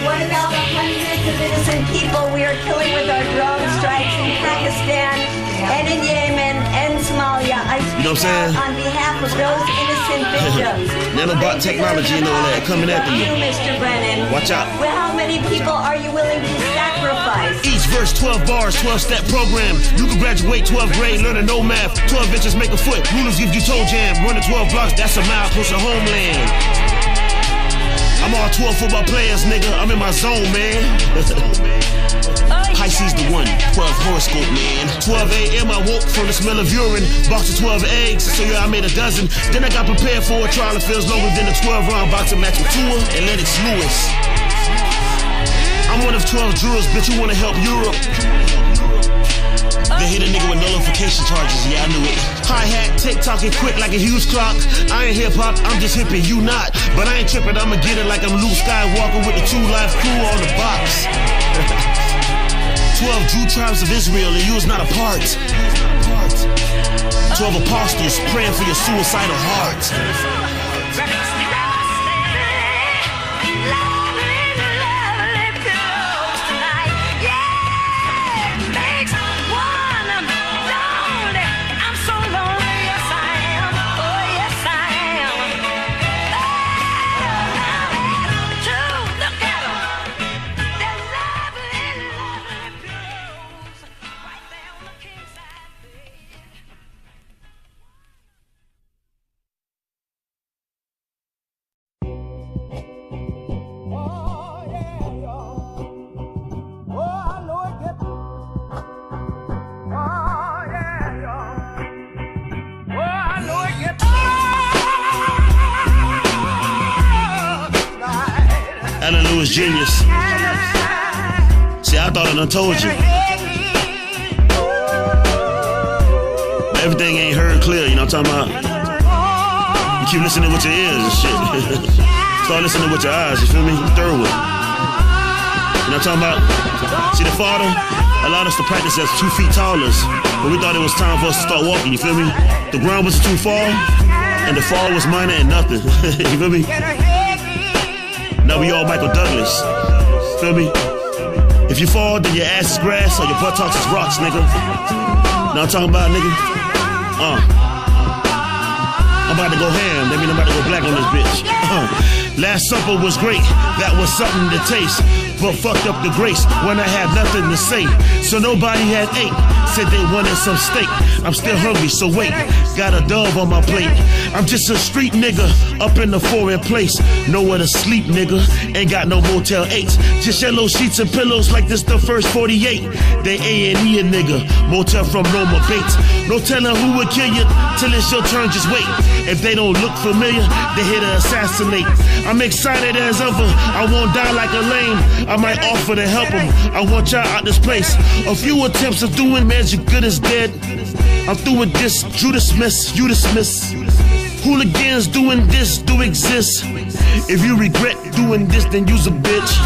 What about the hundreds of innocent people we are killing with our drone strikes in Pakistan and in Yemen and Somalia? I speak out on behalf of those innocent victims. Nanobot technology and all that coming after you. Mr. Brennan. Watch out. Well, how many people are you willing to sacrifice? Each verse 12 bars, 12-step program. You can graduate 12th grade, learning no math. 12 inches make a foot. Rulers give you toe jam. Running 12 blocks, that's a mile close to homeland. I'm all 12 football players, nigga. I'm in my zone, man. Pisces the one, 12 horoscope, man. 12 a.m. I woke from the smell of urine. Box of 12 eggs, so yeah, I made a dozen. Then I got prepared for a trial that feels longer than a 12-round boxing match with Tua and Lennox Lewis. I'm one of 12 jurors, bitch, you wanna help Europe. They hit a nigga with nullification charges, yeah, I knew it. Hi-hat, tick-tocking quick like a huge clock. I ain't hip-hop, I'm just hippin', you not. But I ain't trippin', I'ma get it like I'm Luke Skywalker with the 2 live crew on the box. 12 Jew tribes of Israel, and you was not a part. 12 apostles praying for your suicidal heart. Louis-Genious. See, I thought I done told you. Everything ain't heard clear, you know what I'm talking about? You keep listening with your ears and shit. Start listening with your eyes, you feel me? Third one. You know what I'm talking about? See, the Father allowed us to practice as 2 feet tallers, but we thought it was time for us to start walking, you feel me? The ground was too far, and the fall was minor and nothing. You feel me? Now we all Michael Douglas. Feel me? If you fall, then your ass is grass or your buttocks is rocks, nigga. Now I'm talking about, nigga. I'm about to go ham. That mean I'm about to go black on this bitch. Last Supper was great. That was something to taste. but fucked up the grace when I had nothing to say. So nobody had ate. Said they wanted some steak. I'm still hungry, so wait. Got a dove on my plate. I'm just a street nigga up in a foreign place. Nowhere to sleep, nigga. Ain't got no Motel 8s. Just yellow sheets and pillows like this the first 48. They A&E a nigga. Motel from Norma Bates. No telling who would kill you till it's your turn, just wait. If they don't look familiar, they here to assassinate. I'm excited as ever. I won't die like a lame. I might offer to help them. I want y'all out this place. A few attempts of doing magic good as dead. I'm through with this. You dismiss, you dismiss. Hooligans doing this do exist. If you regret doing this, then you's a bitch.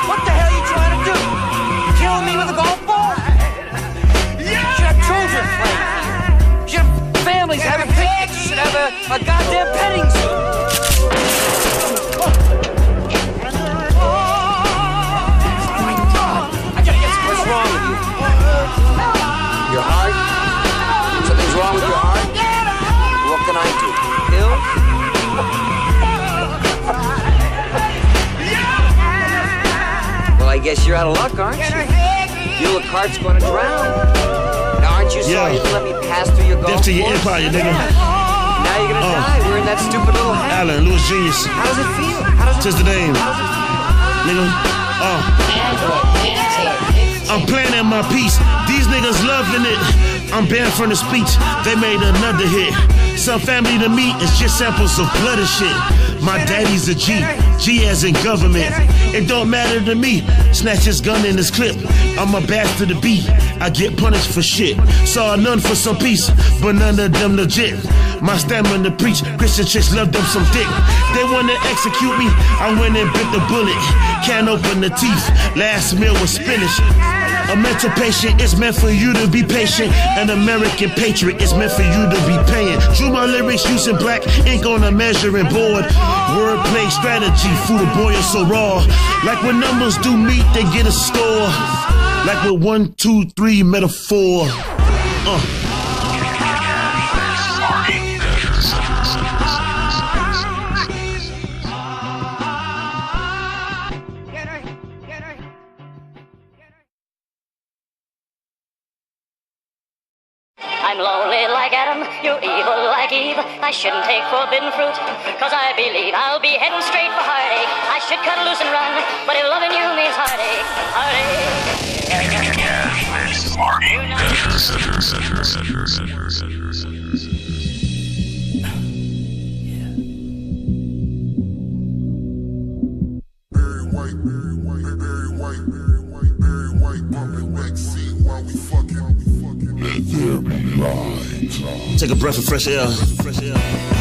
What the hell are you trying to do? Kill me with a golf ball? You have children playing. You have families having picnics. You should have a goddamn petting zoo. What's wrong with you? Your heart? Something's wrong with your heart? What can I do? Ill? Well, I guess you're out of luck, aren't you? Your little cart's gonna drown. Now, aren't you sorry to let me pass through your golf course? Death to your empire, nigga. Now you're gonna die. We're in that stupid little house. Allen, Louis-Genious. How does it feel? How does it Tis the name. Nigga. I'm playing at my piece. These niggas loving it. I'm banned from the speech. They made another hit. Some family to me is just samples of blood and shit. My daddy's a G. G as in government. It don't matter to me. Snatch his gun in his clip. I'm a bastard to be. I get punished for shit. Saw none for some peace, but none of them legit. My stamina to preach. Christian chicks love them some dick. They wanna execute me. I went and bit the bullet. Can't open the teeth. Last meal was spinach. Emancipation is meant for you to be patient. An American patriot is meant for you to be paying. Drew my lyrics using black ink on a measuring board. Wordplay strategy, food a boy is so raw. Like when numbers do meet, they get a score. Like with 1, 2, 3 metaphor. I'm lonely like Adam, you're evil like Eve. I shouldn't take forbidden fruit, cause I believe I'll be heading straight for heartache. I should cut loose and run, but if loving you means heartache, Take a breath of fresh air.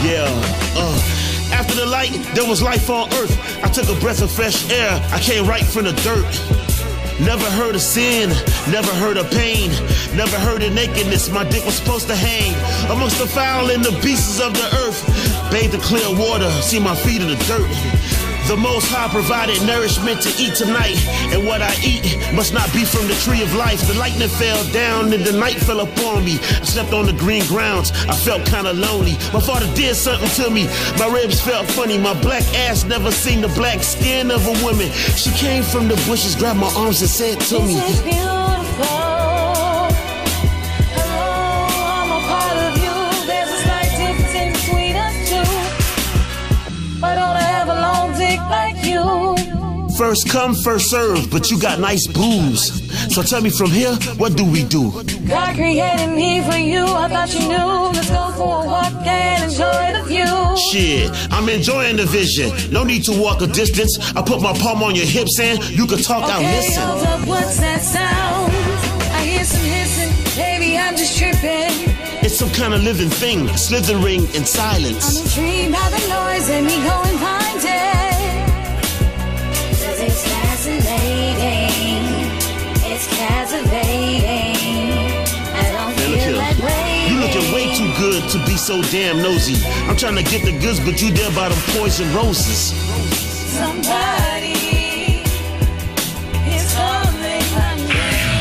Yeah. After the light, there was life on earth. I took a breath of fresh air. I came right from the dirt. Never heard of sin, never heard of pain, never heard of nakedness. My dick was supposed to hang amongst the foul and the beasts of the earth. Bathed in clear water, see my feet in the dirt. The Most High provided nourishment to eat tonight, and what I eat must not be from the tree of life. The lightning fell down and the night fell upon me. I slept on the green grounds, I felt kinda lonely. My father did something to me, my ribs felt funny. My black ass never seen the black skin of a woman. She came from the bushes, grabbed my arms and said to me, "This is beautiful. Hello, I'm a part of you. There's a slight difference in between us two, but don't I have a long dick like you?" First come, first serve, but you got nice boobs. So tell me from here, what do we do? God created me for you, I thought you knew. Let's go for a walk and enjoy the view. Shit, I'm enjoying the vision. No need to walk a distance. I put my palm on your hips and you can talk, I'll listen. Hold up, what's that sound? I hear some hissing, baby, I'm just tripping. It's some kind of living thing, slithering in silence. I'm intrigued by the noise and me going find it. 'Cause it's fascinating, it's captivating. I don't feel like waiting. You looking way too good to be so damn nosy. I'm trying to get the goods, but you there by them poison roses. Somebody is calling my name.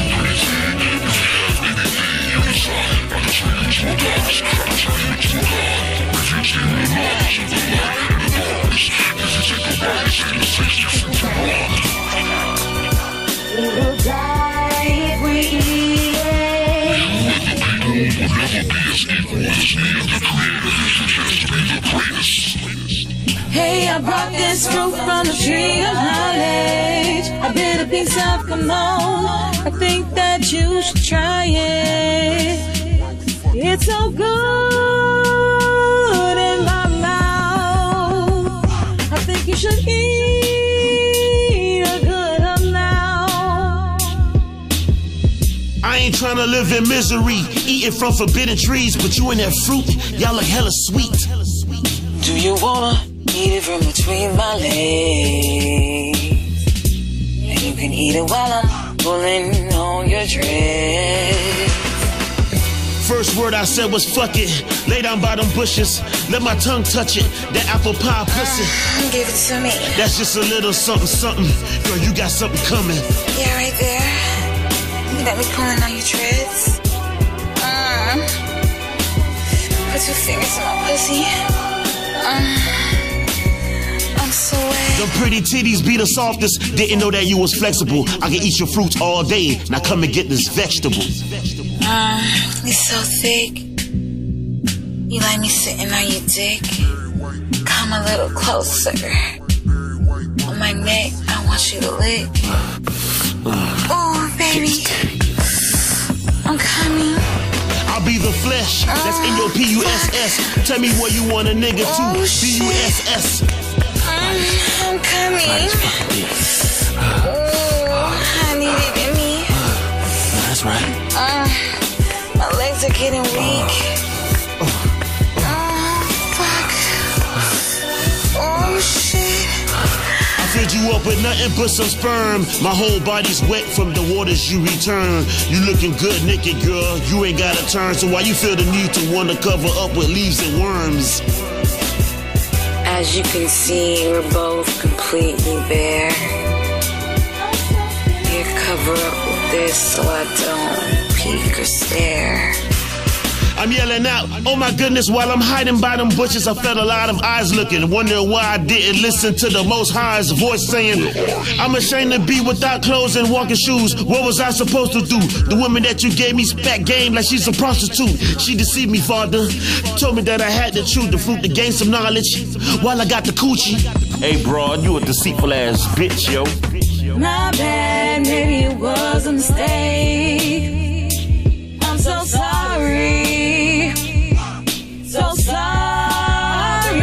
Hey, I brought this fruit from the tree of knowledge. A bit of piece of cologne. I think that you should try it. It's so good in my mouth. I think you should eat a good amount. I ain't tryna live in misery, eating from forbidden trees, but you and that fruit, y'all look hella sweet. Do you wanna eat it from between my legs? And you can eat it while I'm pulling on your dress. First word I said was fuck it. Lay down by them bushes, let my tongue touch it. That apple pie pussy. Give it to me. That's just a little something, something. Girl, you got something coming. Yeah, right there. You got me pulling on your dreads. Put your fingers in my pussy. I'm so wet. Them pretty titties be the softest. Didn't know that you was flexible. I can eat your fruits all day. Now come and get this vegetable. You're so thick. You like me sitting on your dick. Come a little closer. On my neck, I want you to lick. Oh, baby. I'm coming. I'll be the flesh that's in your P-U-S-S. Tell me where you want a nigga to. B-U-S-S. I'm coming. Oh, I need it in me. That's right. My legs are getting weak. Fuck. Oh, shit. I filled you up with nothing but some sperm. My whole body's wet from the waters you return. You looking good naked, girl. You ain't gotta turn. So why you feel the need to wanna cover up with leaves and worms? As you can see, we're both completely bare. You cover up with this so I don't peek or stare. I'm yelling out, oh my goodness, while I'm hiding by them bushes, I felt a lot of eyes looking, wondering why I didn't listen to the Most High's voice saying, I'm ashamed to be without clothes and walking shoes. What was I supposed to do? The woman that you gave me spat game like she's a prostitute. She deceived me, father. Told me that I had to chew the fruit to gain some knowledge while I got the coochie. Hey, broad, you a deceitful ass bitch, yo. My bad, maybe it was a mistake. I'm so sorry. So sorry.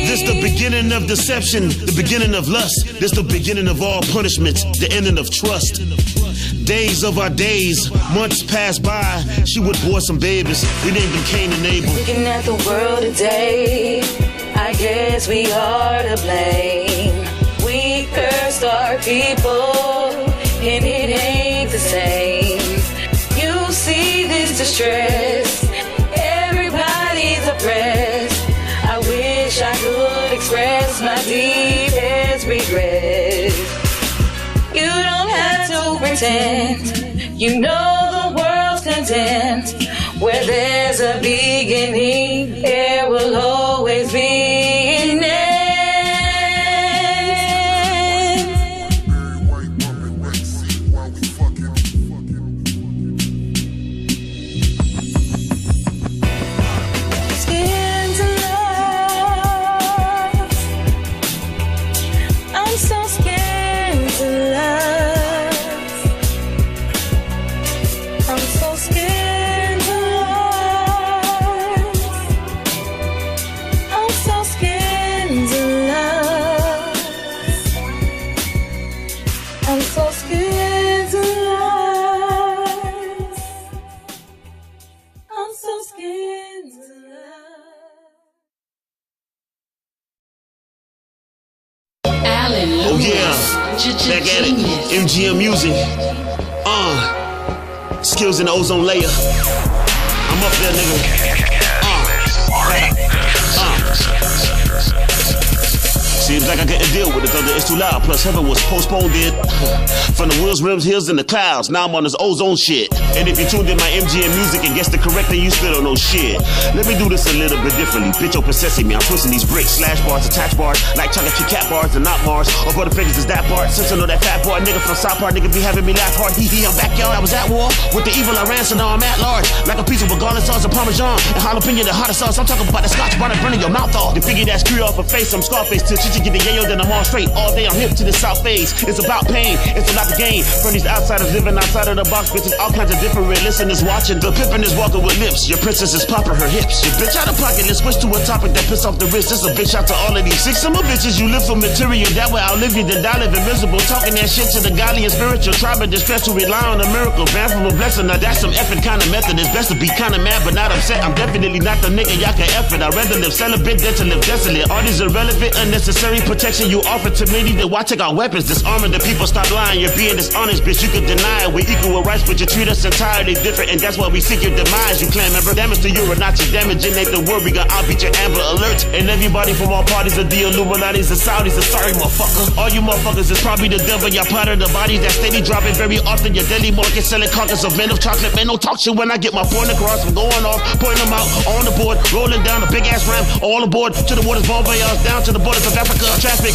This the beginning of deception, the beginning of lust. This the beginning of all punishments, the ending of trust. Days of our days, months passed by. She would bore some babies. We named them Cain and Abel. Looking at the world today, I guess we are to blame. We cursed our people, and it ain't the same. You see this distress, everybody's oppressed. I wish I could express my deepest regret. You don't have to pretend, you know the world's content. Where there's a beginning, there will always be an end. Back at it, MGM music. Skills in the ozone layer. I'm up there, nigga. Seems like I couldn't deal with it, though it's too loud. Plus heaven was postponed it. From the wheels, rims, hills, and the clouds. Now I'm on this ozone shit. And if you tuned in my MGM music and guessed the correct thing, you still don't know shit. Let me do this a little bit differently. Bitch, you're possessing me. I'm twisting these bricks, slash bars, attach bars, like chocolate chip cat bars and not Mars. Or brother figures is that part. Since I know that fat boy nigga from South Park, nigga be having me laugh hard. Hee hee, I'm backyard. I was at war with the evil I ran, so now I'm at large. Like a pizza with garlic sauce and parmesan and jalapeno, the hottest sauce. I'm talking about that scotch bonnet burning your mouth off. The figure that's screw off her face, I'm Scarface till shit you get the yayo, then I'm all straight. All day I'm hip to the South phase. It's about pain, it's about the game. From these outsiders living outside of the box, bitches, all kinds of different listeners watching. The pippin' is walking with lips. Your princess is popping her hips. Your bitch out of pocket, let's switch to a topic that piss off the wrist. This a bitch out to all of these 6 summer bitches. You live for material, that way I'll live you, then die living miserable. Talking that shit to the godly and spiritual. Tribe and distress to rely on a miracle. Ban from a blessing, now that's some effing kind of method. It's best to be kind of mad, but not upset. I'm definitely not the nigga y'all can F it. I'd rather live celibate than to live desolate. All these irrelevant, unnecessary protection you offer to me. Then why take our weapons? Disarming the people, stop lying. You're being dishonest, bitch. You can deny it. We're equal with rights, but you treat us entirely different, and that's why we seek your demise. You claim ever damage to you or not your damage. It ain't the word. We got I'll beat your Amber Alert. And everybody from all parties of the Illuminatis, the Saudis, are sorry, motherfucker. All you motherfuckers is probably the devil. Y'all part of the bodies that steady dropping very often. Your daily market selling carcass of men of chocolate. Man, don't talk shit when I get my point across. I'm going off, pointing them out on the board, rolling down a big ass ramp, all aboard to the waters, bon voyage, down to the borders of Africa. Traffic,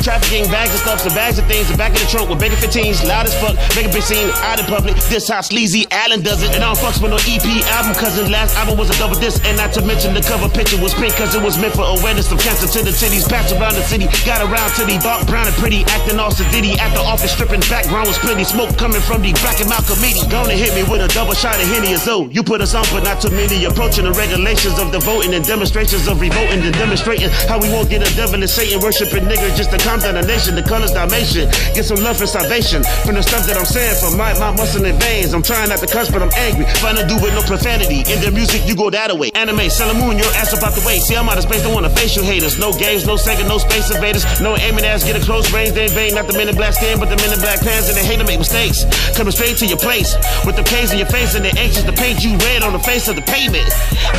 trafficking, bags of stuff, some bags of things, the back of the trunk with bacon 15s, loud as fuck, make a big scene out in public. This how sleazy Allen does it, and I don't fucks with no EP album, cousin. Last album was a double disc, and not to mention the cover picture was pink, cause it was meant for awareness of cancer to the titties. Passed around the city, got around to the dark brown and pretty, acting all sedity at the office, stripping, background was plenty, smoke coming from the Black and Malcolm meeting. Gonna hit me with a double shot of Henny as though you put us on, but not too many. Approaching the regulations of the voting and demonstrations of revolting and demonstrating how we won't get a devil and Satan worshiping niggas just to calm down the nation. The colors Dalmatian, get some love for salvation from the stuff that I'm saying from my muscle and veins. I'm trying not to cuss, but I'm angry. Find to do with no profanity. In their music, you go that away. Anime, Sailor Moon, your ass about the way. See, I'm out of space, don't wanna face you haters. No games, no Sega, no space invaders. No aiming ass, get a close range, they invade. Not the men in black skin, but the men in black pants, and they hate to make mistakes. Coming straight to your place with the K's in your face, and they're anxious to paint you red on the face of the pavement.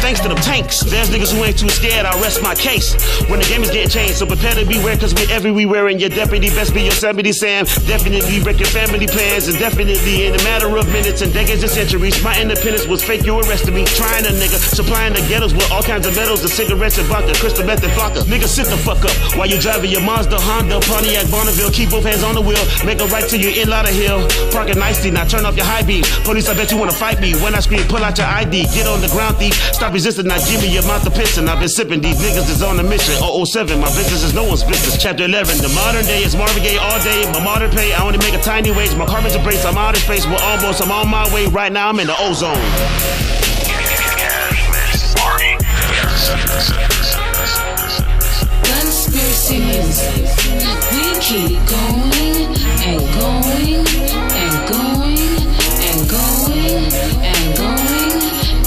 Thanks to them tanks, there's niggas who ain't too scared. I'll rest my case when the game is getting changed. So prepare to beware, cause we everywhere, and your deputy best be Yosemite Sam. Definitely wreck your family plans, and definitely in a matter of minutes and decades and centuries. My independence was fake, you arrested me. Trying a nigga, supplying the ghettos with all kinds of metals, the cigarettes and vodka, crystal meth and vodka. Nigga, sit the fuck up while you driving your Mazda, Honda, Pontiac, Bonneville. Keep both hands on the wheel, make a right to your in Lauder Hill. Parking nicely, now turn off your high beam. Police, I bet you wanna fight me. When I scream, pull out your ID, get on the ground, thief. Stop resisting, now give me your mouth of pissing. I've been sipping, these niggas is on a mission. 007, my business is no one's business. Chapter 11, the modern day is Marvin Gaye all day. My modern pay, I only make a tiny wage. My carbon's a brace, I'm out of space. We're almost, I'm on my way. Right now, I'm in the ozone. Conspiracy music. We keep going and going and going and going and going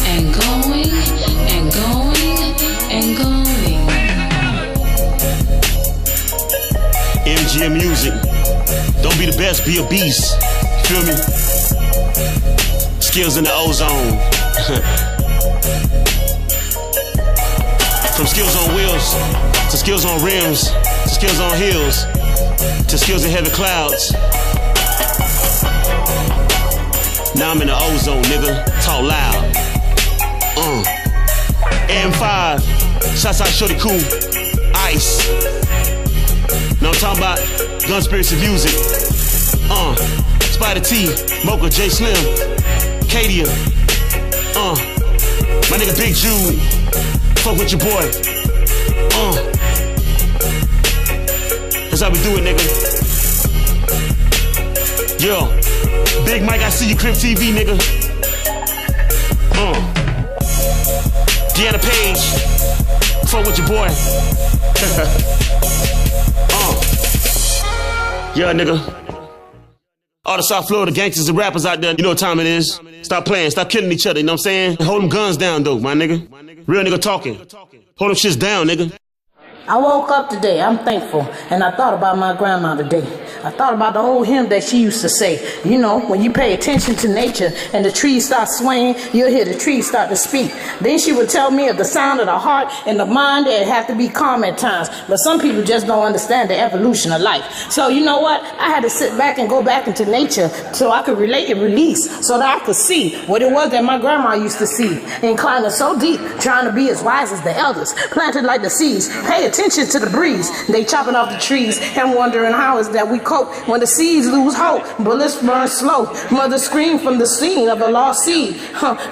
and going and going and going. MGM music. Don't be the best, be a beast. Feel me? Skills in the ozone. From skills on wheels to skills on rims to skills on hills to skills in heavy clouds. Now I'm in the ozone, nigga. Talk loud. M5. Shouts out Shorty Cool. Ice. Now I'm talking about Gunspiracy music. Spider T, Mocha, J Slim, Kadia. My nigga Big Jude. Fuck with your boy. That's how we do it, nigga. Yo, Big Mike, I see you, Crib TV, nigga. Deanna Page. Fuck with your boy. Yeah, nigga. All the South Florida gangsters and rappers out there, you know what time it is. Stop playing, stop killing each other, you know what I'm saying? Hold them guns down, though, my nigga. Real nigga talking. Hold them shits down, nigga. I woke up today, I'm thankful, and I thought about my grandma today. I thought about the old hymn that she used to say. You know, when you pay attention to nature and the trees start swaying, you'll hear the trees start to speak. Then she would tell me of the sound of the heart and the mind that have to be calm at times. But some people just don't understand the evolution of life. So you know what? I had to sit back and go back into nature so I could relate and release, so that I could see what it was that my grandma used to see. Inclining so deep, trying to be as wise as the elders, planted like the seeds. Pay attention to the breeze. They chopping off the trees and wondering how is that we cope when the seeds lose hope. Bullets burn slow. Mother screamed from the scene of a lost seed.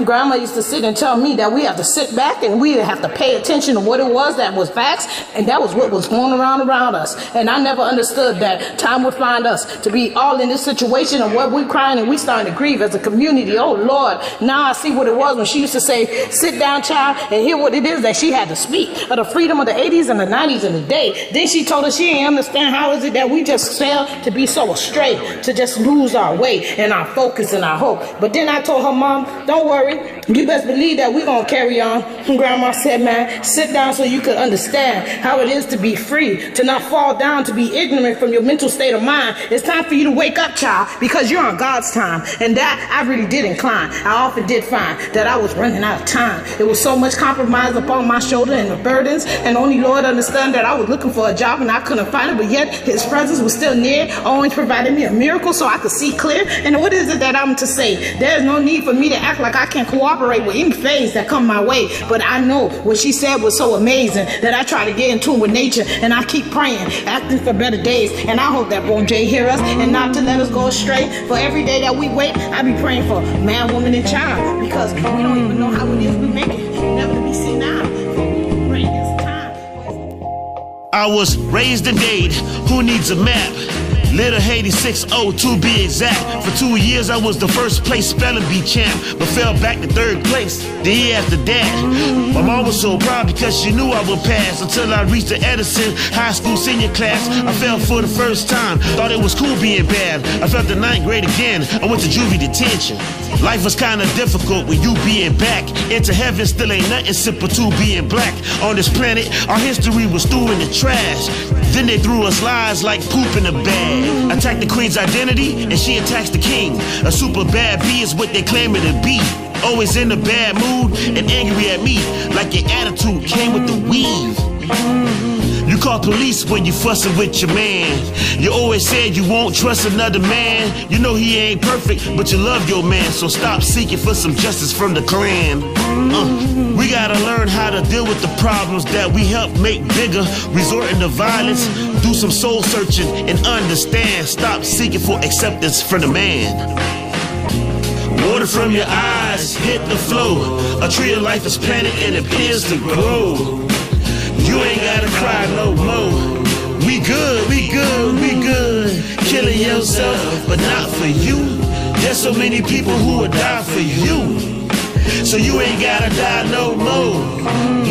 Grandma used to sit and tell me that we have to sit back and we have to pay attention to what it was that was facts, and that was what was going around us. And I never understood that time would find us to be all in this situation of what we're crying and we starting to grieve as a community. Oh Lord, now I see what it was when she used to say, sit down child and hear what it is that she had to speak of the freedom of the 80s and the 90s and the day. Then she told us she didn't understand how is it that we just fail to be so astray, to just lose our way and our focus and our hope. But then I told her, Mom, don't worry, you best believe that we're going to carry on. And Grandma said, man, sit down so you could understand how it is to be free, to not fall down, to be ignorant from your mental state of mind. It's time for you to wake up, child, because you're on God's time. And that I really did incline. I often did find that I was running out of time. It was so much compromise upon my shoulder and the burdens, and only Lord understand that I was looking for a job and I couldn't find it, but yet his presence was still near, always provided me a miracle so I could see clear. And what is it that I'm to say? There's no need for me to act like I can't cooperate with any phase that come my way, but I know what she said was so amazing that I try to get in tune with nature, and I keep praying, asking for better days, and I hope that Bon Jay hear us and not to let us go astray. For every day that we wait, I be praying for man, woman, and child, because we don't even know how it is we make it, never to be seen now. I was raised in Dade, who needs a map? Little Haiti 6-0 to be exact. For 2 years I was the first place spelling bee champ, but fell back to third place the year after that. My mom was so proud because she knew I would pass, until I reached the Edison high school senior class. I fell for the first time, thought it was cool being bad. I felt the 9th grade again, I went to juvie detention. Life was kinda difficult with you being back. Into heaven still ain't nothing simple to being black. On this planet, our history was threw in the trash. Then they threw us lies like poop in a bag. Attacked the queen's identity and she attacks the king. A super bad bee is what they claim it to be. Always in a bad mood and angry at me, like your attitude came with the weave. You call police when you fussing with your man. You always said you won't trust another man. You know he ain't perfect, but you love your man, so stop seeking for some justice from the clan. We gotta learn how to deal with the problems that we help make bigger. Resorting to violence, do some soul searching and understand. Stop seeking for acceptance from the man. Water from your eyes hit the flow. A tree of life is planted and it appears to grow. You ain't gotta cry no more. We good, we good, we good. Killing yourself, but not for you. There's so many people who would die for you. So you ain't gotta die no more.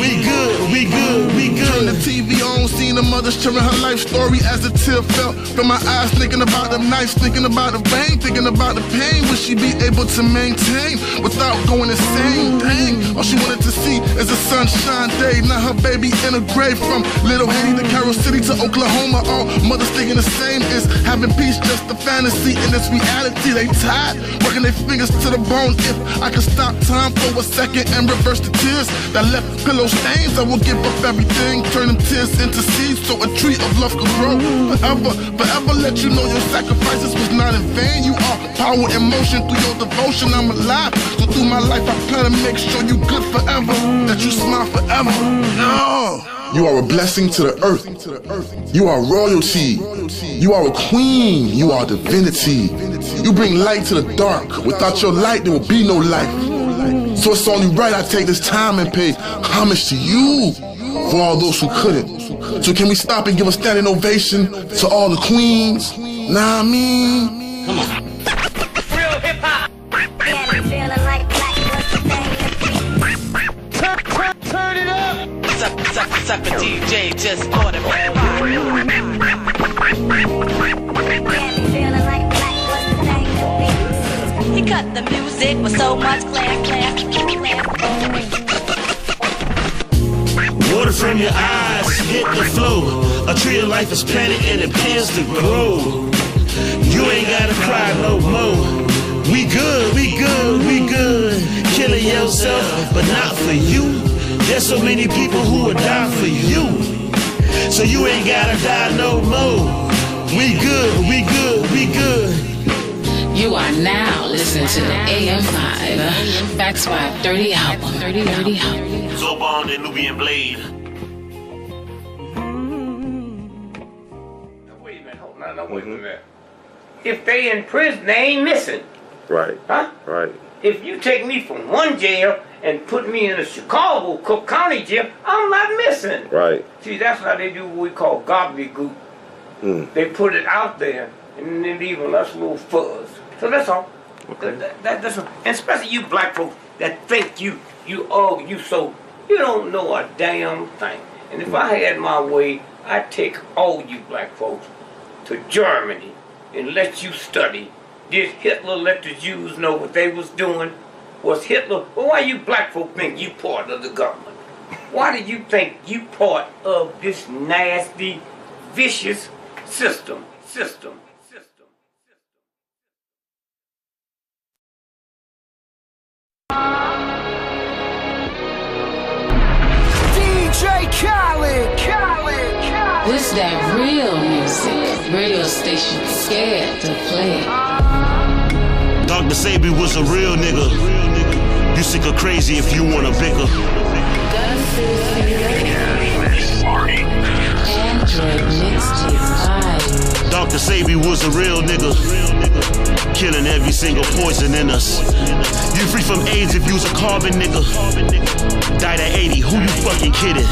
We good, we good, we good. Turn the TV on, seeing the mother sharing her life story as a tear fell from my eyes, thinking about the knives, thinking about the vein, thinking about the pain. Will she be able to maintain without going insane? Dang, all she wanted to see is a sunshine day. Now her baby in a grave, from Little Haiti to Carol City to Oklahoma. All mothers thinking the same, is having peace just a fantasy. In this reality they tired, working their fingers to the bone. If I could stop time for a second and reverse the tears that left pillow stains, I will give up everything, turn them tears into seeds so a tree of love could grow. Forever, forever let you know your sacrifices was not in vain. You are power in motion through your devotion. I'm alive, so through my life I plan to make sure you good forever, that you smile forever. No. You are a blessing to the earth. You are royalty. You are a queen. You are divinity. You bring light to the dark. Without your light, there will be no life. So it's only right I take this time and pay homage to you for all those who couldn't. So can we stop and give a standing ovation to all the queens? Nah, I mean, come on. Real hip hop. Feeling like black turn it up. Suck a DJ just bought it. He cut the music with so much class. Water from your eyes hit the flow. A tree of life is planted and it appears to grow. You ain't gotta cry no more. We good, we good, we good. Killing yourself, but not for you. There's so many people who would die for you. So you ain't gotta die no more. We good, we good, we good. You are now listening to the AM5 Facts 530 album. 30 album. Zobon and Nubian Blade. Wait a minute, hold on, no, wait a minute. If they in prison, they ain't missing. Right. Huh? Right. If you take me from one jail and put me in a Chicago, Cook County jail, I'm not missing. Right. See, that's how they do what we call gobbledygook. They put it out there and then they leave us little fuzz. So that's all. Okay. That's all. And especially you black folks that think you don't know a damn thing. And if I had my way, I'd take all you black folks to Germany and let you study. Did Hitler let the Jews know what they was doing? Was Hitler? Well, why you black folk think you part of the government? Why do you think you part of this nasty, vicious system? DJ Khaled. This that real music. Radio station scared to play. Dr. Sabi was a real nigga. You sick or crazy if you want a bigger. Android Mixtape. Dr. Sabi was a real nigga. Killing every single poison in us. You free from AIDS if you's a carbon nigga. Died at 80, who you fucking kidding?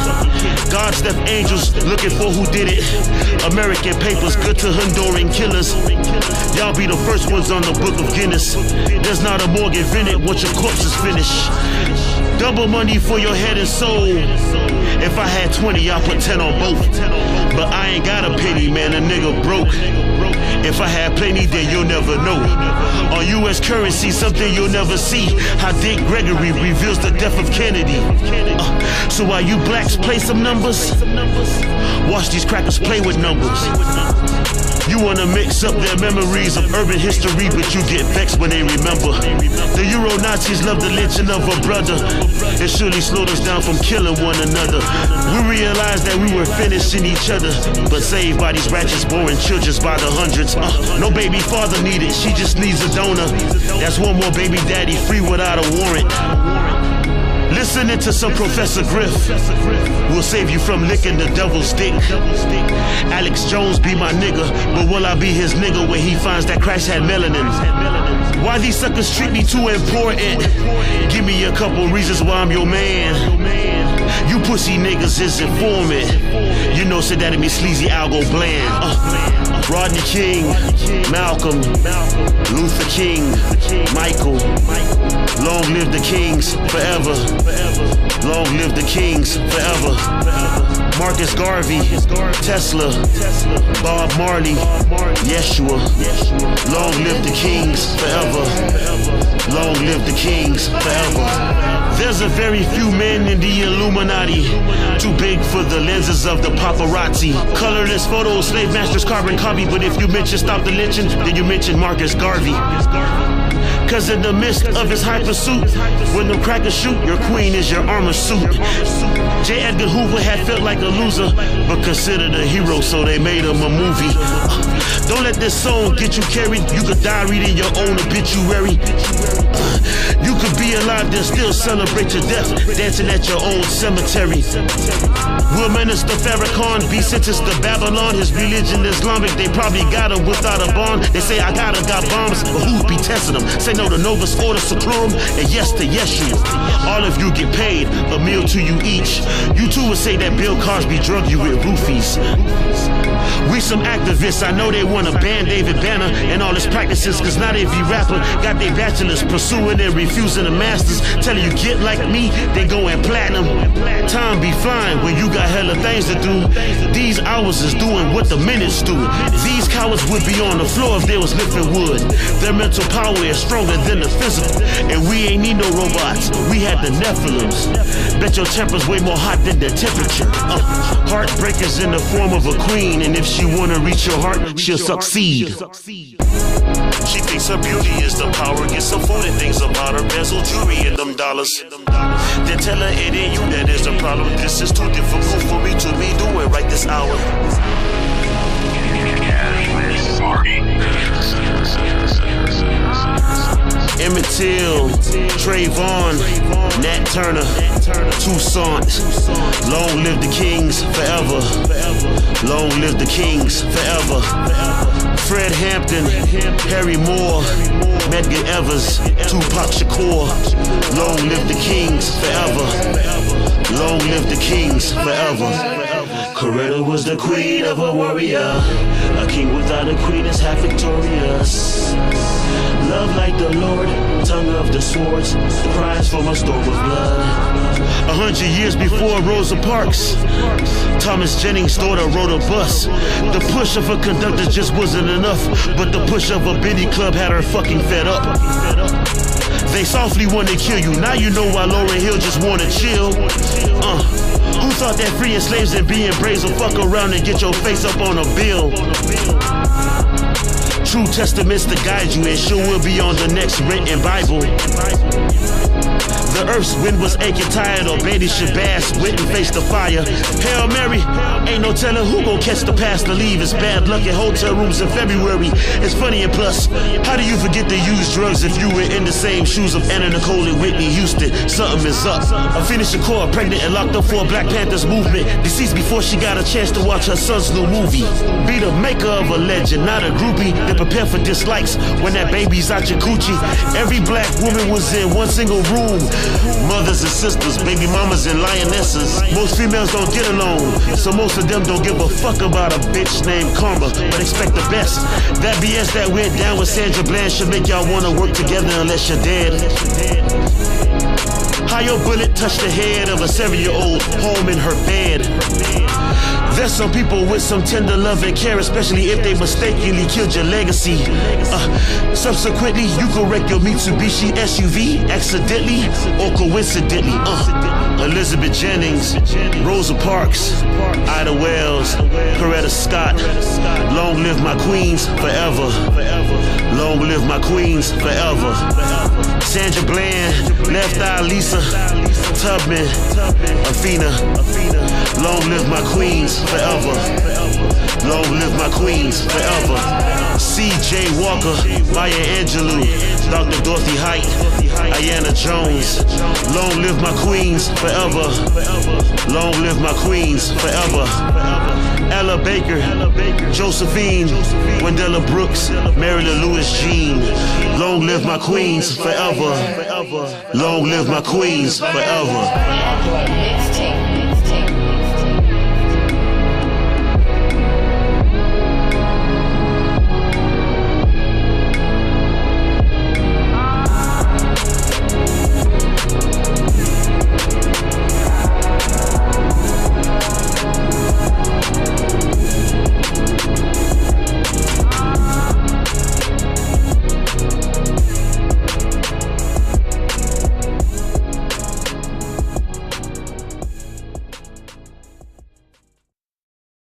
God's left angels looking for who did it. American papers good to Honduran killers. Y'all be the first ones on the book of Guinness. There's not a morgue invented once your corpse is finished. Double money for your head and soul. If I had 20, I'll put 10 on both. But I ain't got a penny, man, a nigga broke. If I had plenty, then you'll never know. On US currency, something you'll never see. How Dick Gregory reveals the death of Kennedy. So while you blacks play some numbers, watch these crackers play with numbers. You wanna mix up their memories of urban history, but you get vexed when they remember. The Euro-Nazis love the lynching of a brother. It surely slowed us down from killing one another. We realized that we were finishing each other, but saved by these ratchets, boring children by the hundreds. No baby father needed, she just needs a donor. That's one more baby daddy free without a warrant. Listening to some Professor Griff will save you from licking the devil's dick. Alex Jones be my nigga, but will I be his nigga when he finds that Christ had melanin? Why these suckers treat me too important? Give me a couple reasons why I'm your man. You pussy niggas is informant. You know, said that it be sleazy algo bland. Rodney King, Malcolm, Luther King, Michael. Long live the kings forever. Long live the kings forever. Marcus Garvey, Tesla, Bob Marley, Yeshua. Long live the kings forever. Long live the kings forever. There's a very few men in the Illuminati, too big for the lenses of the paparazzi. Colorless photos, slave masters, carbon copy. But if you mention stop the lynching, then you mention Marcus Garvey. Cause in the midst of his high pursuit, when the crackers shoot, your queen is your armor suit. J. Edgar Hoover had felt like a loser, but considered a hero, so they made him a movie. Don't let this song get you carried. You could die reading your own obituary. You could be alive, then still celebrate your death, dancing at your own cemetery. Will Minister Farrakhan be sentenced to Babylon? His religion Islamic, they probably got him without a bond. They say I got bombs, but who be testing them? Say no to Novus Ordo Seclorum and yes to Yeshua. All of you get paid, a meal to you each. You too would say that Bill Cosby drug you with roofies. We some activists, I know they wanna ban David Banner and all his practices, cause not every rapper got their bachelors, pursuing and refusing the masters. Telling you get like me, they going platinum. Time be flying when you got hella things to do. These hours is doing what the minutes do. These cowards would be on the floor if they was lifting wood. Their mental power is stronger than the physical, and we ain't need no robots, we had the Nephilims. Bet your temper's way more hot than the temperature. Heartbreakers in the form of a queen, and if she wanna reach your heart, she'll succeed. She thinks her beauty is the power, gets afforded things about her bezel jewelry and them dollars. Then tell her it ain't you that is the problem. This is too difficult for me to be doing right this hour. Emmett Till, Trayvon, Nat Turner, Toussaint. Long live the kings forever. Long live the kings forever. Fred Hampton, Harry Moore, Medgar Evers, Tupac Shakur. Long live the kings forever. Long live the kings forever. Coretta was the queen of a warrior. A king without a queen is half victorious. Love like the Lord, tongue of the swords, cries from a storm of blood. 100 years before Rosa Parks, Thomas Jennings' daughter rode a bus. The push of a conductor just wasn't enough, but the push of a biddy club had her fucking fed up. They softly wanna kill you, now you know why Lauryn Hill just wanna chill. Who thought that freeing slaves and being braves will fuck around and get your face up on a bill? True testaments to guide you, and sure will be on the next written Bible. The earth's wind was aching, tired, or Betty Shabazz went and faced the fire. Hail Mary, ain't no telling who gon' catch the pass to leave. It's bad luck in hotel rooms in February. It's funny and plus, how do you forget to use drugs if you were in the same shoes of Anna Nicole and Whitney Houston? Something is up. A Phoenix Shakur, pregnant and locked up for a Black Panthers movement. Deceased before she got a chance to watch her son's new movie. Be the maker of a legend, not a groupie. Then prepare for dislikes when that baby's out your coochie. Every black woman was in one single room. Mothers and sisters, baby mamas and lionesses. Most females don't get along, so most of them don't give a fuck about a bitch named Karma, but expect the best. That BS that went down with Sandra Bland should make y'all wanna work together unless you're dead. How your bullet touched the head of a 7-year-old home in her bed. There's some people with some tender love and care, especially if they mistakenly killed your legacy. Subsequently, you could wreck your Mitsubishi SUV accidentally or coincidentally. Elizabeth Jennings, Rosa Parks, Ida Wells, Coretta Scott. Long live my queens forever. Long live my queens forever. Sandra Bland, Left Eye Lisa, Tubman, Athena. Long live my queens forever. Long live my queens forever. C.J. Walker, Maya Angelou, Dr. Dorothy Height, Ayanna Jones. Long live my queens forever. Long live my queens forever. Ella Baker, Josephine, Wendella Brooks, Marilyn Louis-Jean. Long live my queens forever. Long live my queens forever. Mixtape.